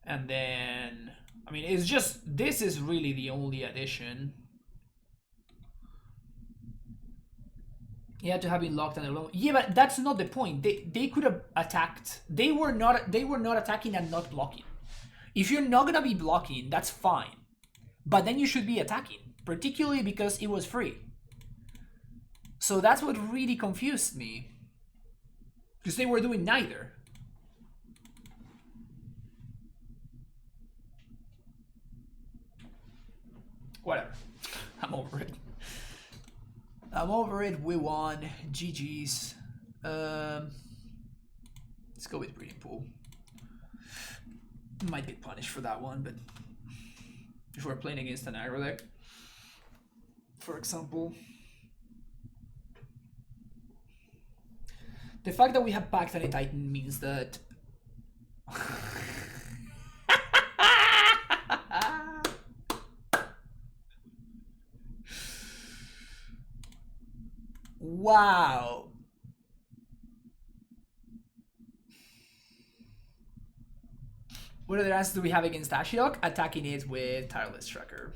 And then, I mean, it's just, this is really the only addition. You had to have been locked and alone. Yeah, but that's not the point. They could have attacked. They were not attacking and not blocking. If you're not gonna be blocking, that's fine. But then you should be attacking, particularly because it was free. So that's what really confused me. Because they were doing neither. Whatever. I'm over it. I'm over it. We won. GG's. Let's go with Breeding Pool. Might get punished for that one, but if we're playing against an aggro deck, for example. The fact that we have Pact and a Titan means that wow. What other answers do we have against Ashiok? Attacking it with Tireless Tracker.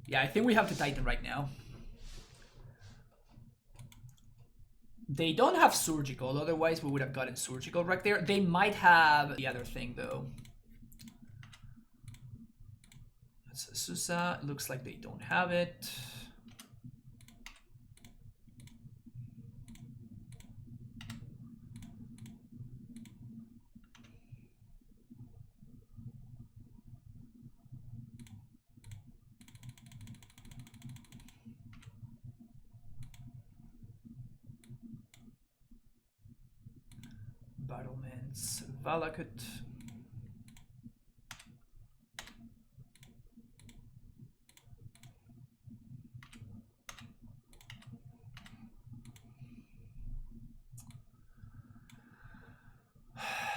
Yeah, I think we have to Titan right now. They don't have Surgical, otherwise we would have gotten Surgical right there. They might have the other thing though. That's Susa. Looks like they don't have it. Battlements, Valakut.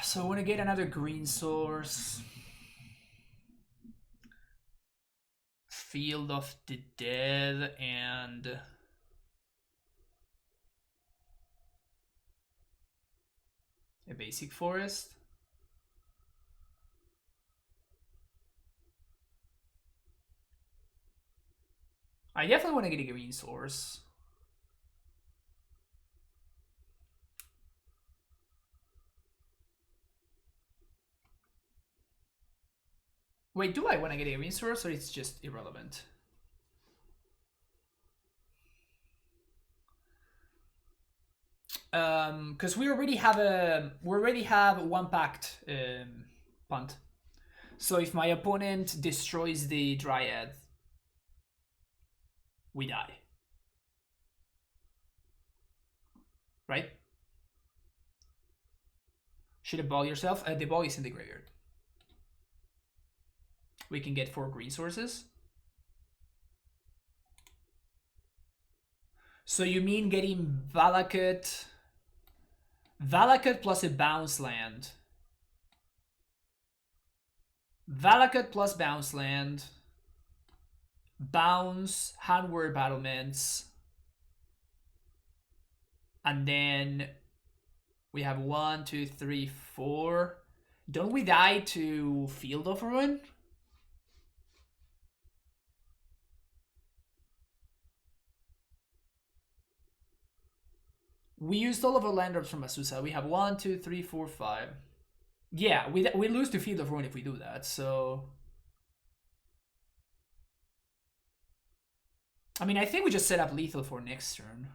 So I want to get another green source. Field of the Dead and a basic forest. I definitely want to get a green source. Wait, do I want to get a green source or it's just irrelevant? Because we already have one pact punt. So if my opponent destroys the Dryad, we die. Right? Should have ball yourself. The ball is in the graveyard. We can get 4 green sources. So you mean getting Valakut plus a bounce land. Valakut plus bounce land. Bounce, Handward Battlements. And then we have 1, 2, 3, 4. Don't we die to Field of Ruin? We used all of our land drops from Asusa. We have 1, 2, 3, 4, 5. Yeah, we lose to Field of Ruin if we do that, so I mean, I think we just set up lethal for next turn.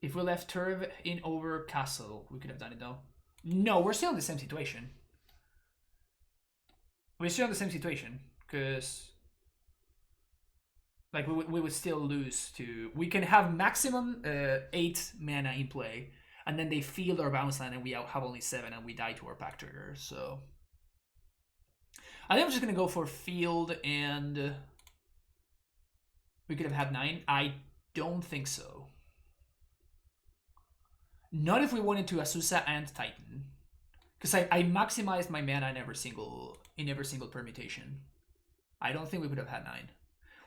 If we left Turv in over castle, we could have done it though. No, we're still in the same situation. We're still in the same situation, because like we would still lose to... We can have maximum 8 mana in play, and then they field our bounce land and we have only 7 and we die to our pack trigger, so... I think I'm just gonna go for field and... we could have had 9. I don't think so. Not if we wanted to Azusa and Titan. Because I maximized my mana in every single permutation. I don't think we would have had 9.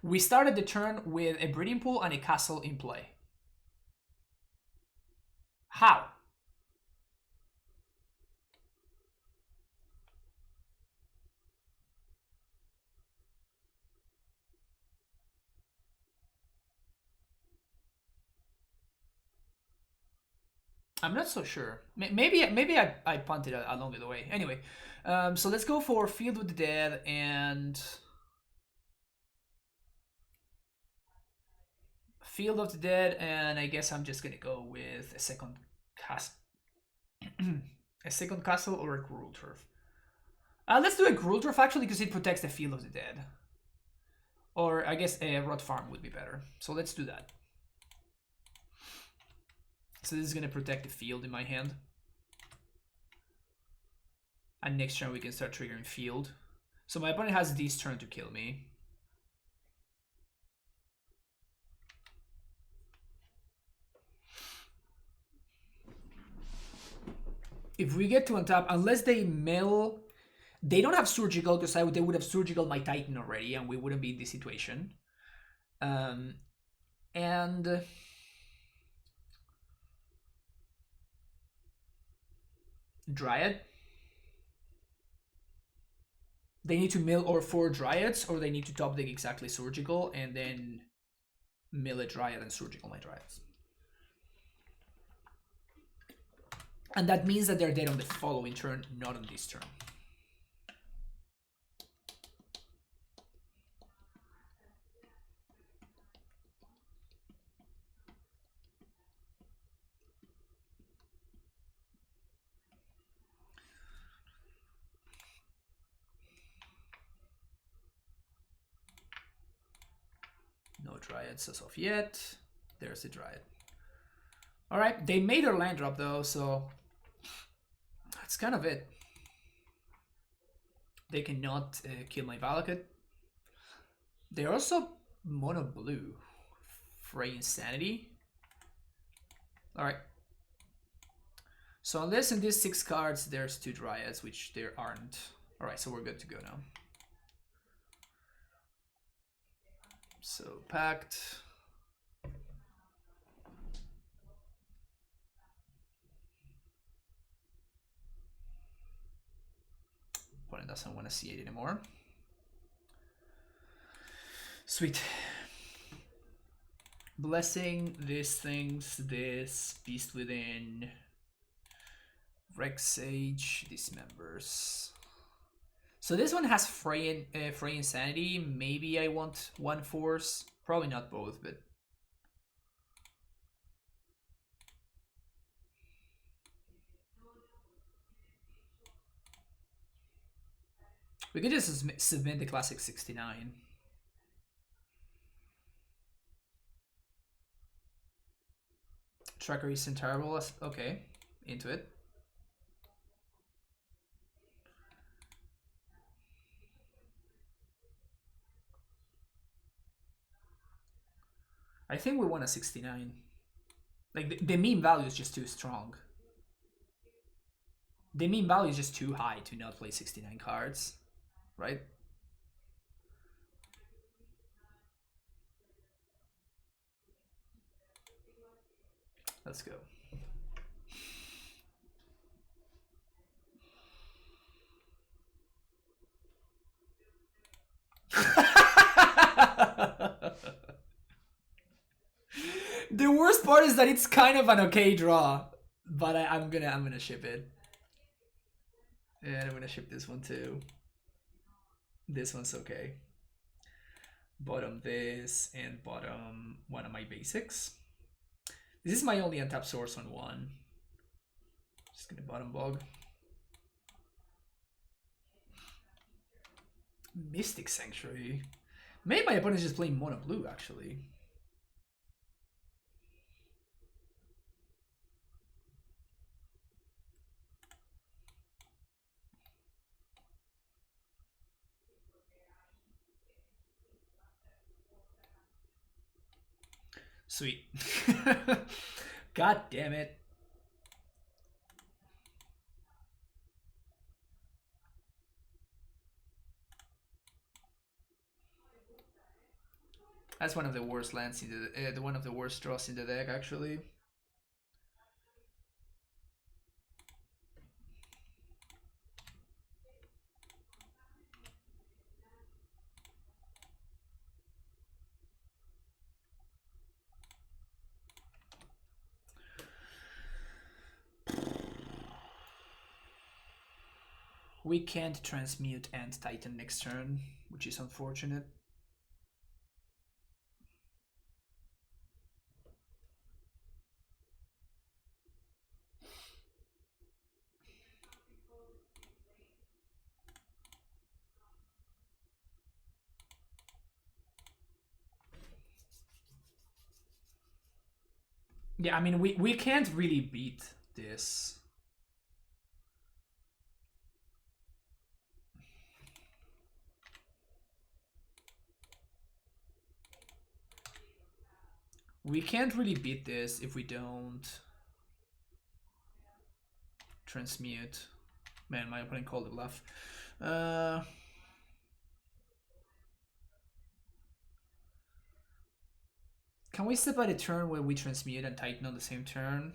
We started the turn with a breeding pool and a castle in play. How? I'm not so sure. Maybe I punted along the way. Anyway, so let's go for Field with the Dead and... Field of the Dead, and I guess I'm just gonna go with a second cast... a second castle or a Cruel Turf. Let's do a Cruel Turf actually, because it protects the Field of the Dead. Or I guess a Rot Farm would be better. So let's do that. So this is gonna protect the field in my hand. And next turn we can start triggering field. So my opponent has this turn to kill me. If we get to untap, unless they mill... They don't have surgical, because they would have surgical my Titan already, and we wouldn't be in this situation. And... Dryad. They need to mill or 4 Dryads, or they need to top deck exactly surgical, and then mill a Dryad and surgical my Dryads. And that means that they're dead on the following turn, not on this turn. No Dryads as of yet. There's the Dryad. Alright, they made their land drop though, so that's kind of it. They cannot kill my Valakut. They're also mono blue. Fray Insanity. Alright. So unless in these 6 cards there's 2 Dryads, which there aren't. Alright, so we're good to go now. So packed. Opponent doesn't want to see it anymore. Sweet. Blessing, this things, this Beast Within, Rex Sage, Dismembers. So this one has Fray Insanity. Maybe I want 1 force. Probably not both, but... We could just submit the classic 69. Tracker isn't terrible. Okay, into it. I think we want a 69. Like, the mean value is just too strong. The mean value is just too high to not play 69 cards, right? Let's go. The worst part is that it's kind of an okay draw. but I'm gonna ship it. And I'm gonna ship this one too. This one's okay. Bottom this and bottom one of my basics. This is my only untapped source on one. Just gonna bottom bog. Mystic Sanctuary. Maybe my opponent's just playing mono blue actually. Sweet. God damn it. That's one of the worst lands in the one of the worst draws in the deck actually. We can't transmute and Titan next turn, which is unfortunate. Yeah, I mean, we can't really beat this. We can't really beat this if we don't transmute. Man, my opponent called the bluff. Can we step out a turn where we transmute and Titan on the same turn?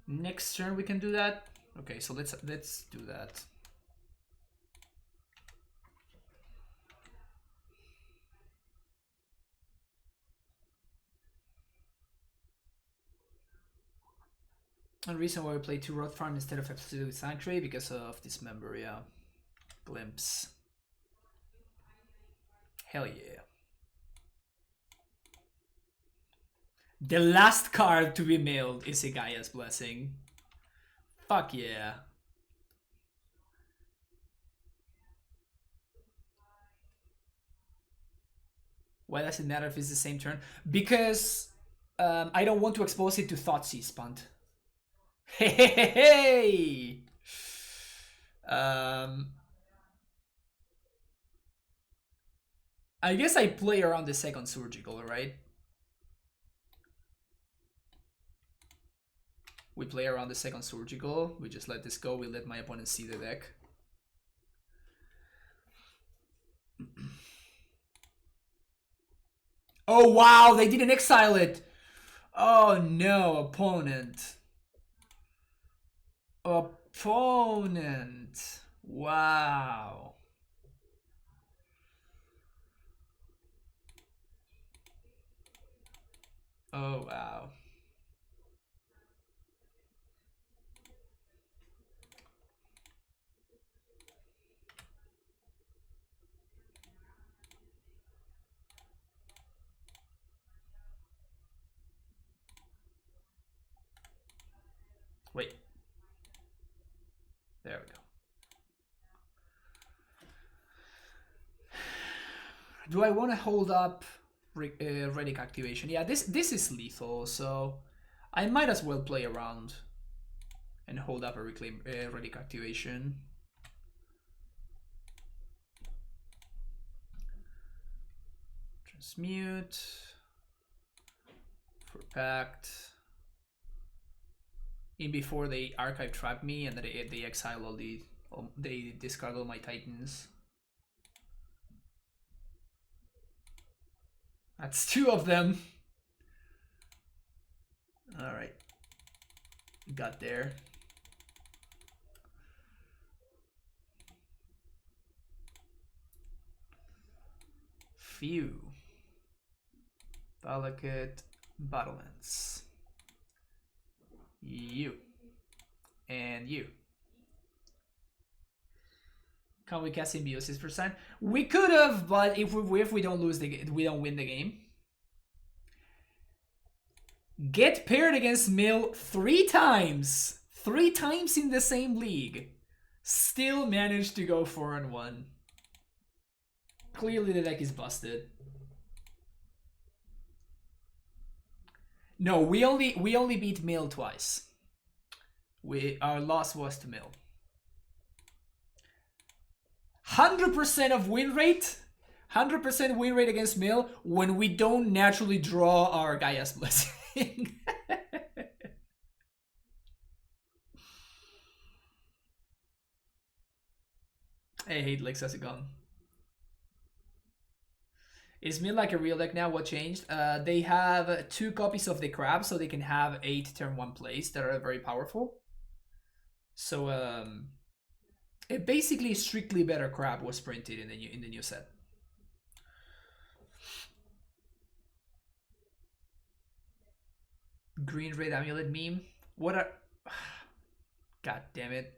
Next turn we can do that. Okay, so let's do that. And the reason why we play 2 Rot Farm instead of Absolute Sanctuary because of this member, yeah. Glimpse. Hell yeah. The last card to be mailed is a Gaia's Blessing. Fuck yeah. Why does it matter if it's the same turn? Because I don't want to expose it to Thoughtseize Punt. Hey, hey, hey, hey! I guess I play around the second Surgical, right? We play around the second Surgical. We just let this go. We let my opponent see the deck. Oh, wow! They didn't exile it! Oh, no, opponent. Opponent. Wow. Oh, wow. Wait. There we go. Do I want to hold up Relic activation? Yeah, this is lethal, so I might as well play around and hold up a Relic activation. Transmute for Pact. In before they archive trap me and they exile all they discard all my Titans. That's 2 of them. Alright. Got there. Phew. Valakut, Battlements. you, and you. Can we cast Symbiosis %? We could have, but if we don't lose we don't win the game. Get paired against Mill 3 times. 3 times in the same league. Still managed to go 4-1. Clearly the deck is busted. No, we only beat Mill twice. Our loss was to Mill. 100% of win rate. 100% win rate against Mill when we don't naturally draw our Gaia's Blessing. I hate Lex as a gun. Is Mill like a real deck now? What changed? They have 2 copies of the crab, so they can have 8 turn 1 plays that are very powerful. So it basically strictly better crab was printed in the new set. Green red amulet meme. What are? God damn it.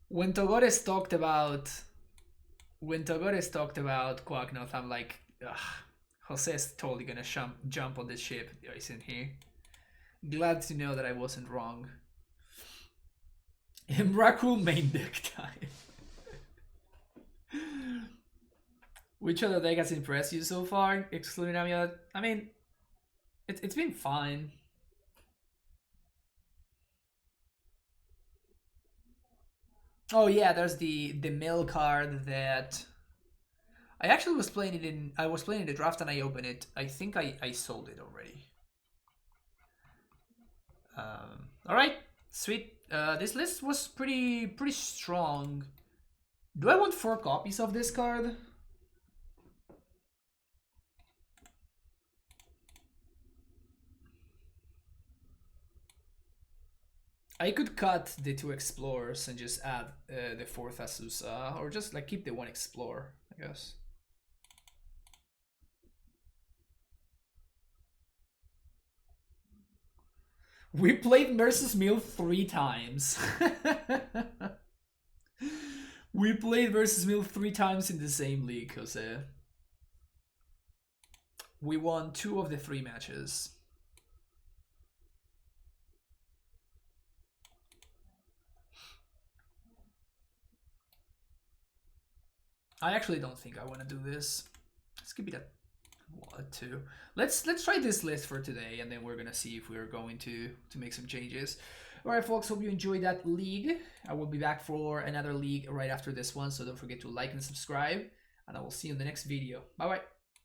When Togores talked about Quacknoth, I'm like, ugh, Jose's totally gonna jump on this ship, isn't he? Glad to know that I wasn't wrong. Emrakul main deck time. Which other deck has impressed you so far, excluding Amulet? I mean, it's been fine. Oh yeah, there's the Mill card that I actually was playing it in. I was playing in the draft and I opened it. I think I sold it already. All right, sweet. This list was pretty strong. Do I want 4 copies of this card? I could cut the 2 explorers and just add the 4th Azusa, or just like keep the 1 explorer, I guess. We played versus Mill 3 times. We played versus Mill 3 times in the same league, Jose. We won 2 of the 3 matches. I actually don't think I want to do this. Let's keep it at 2. Let's try this list for today, and then we're gonna see if we're going to make some changes. All right, folks. Hope you enjoyed that league. I will be back for another league right after this one, so don't forget to like and subscribe. And I will see you in the next video. Bye bye.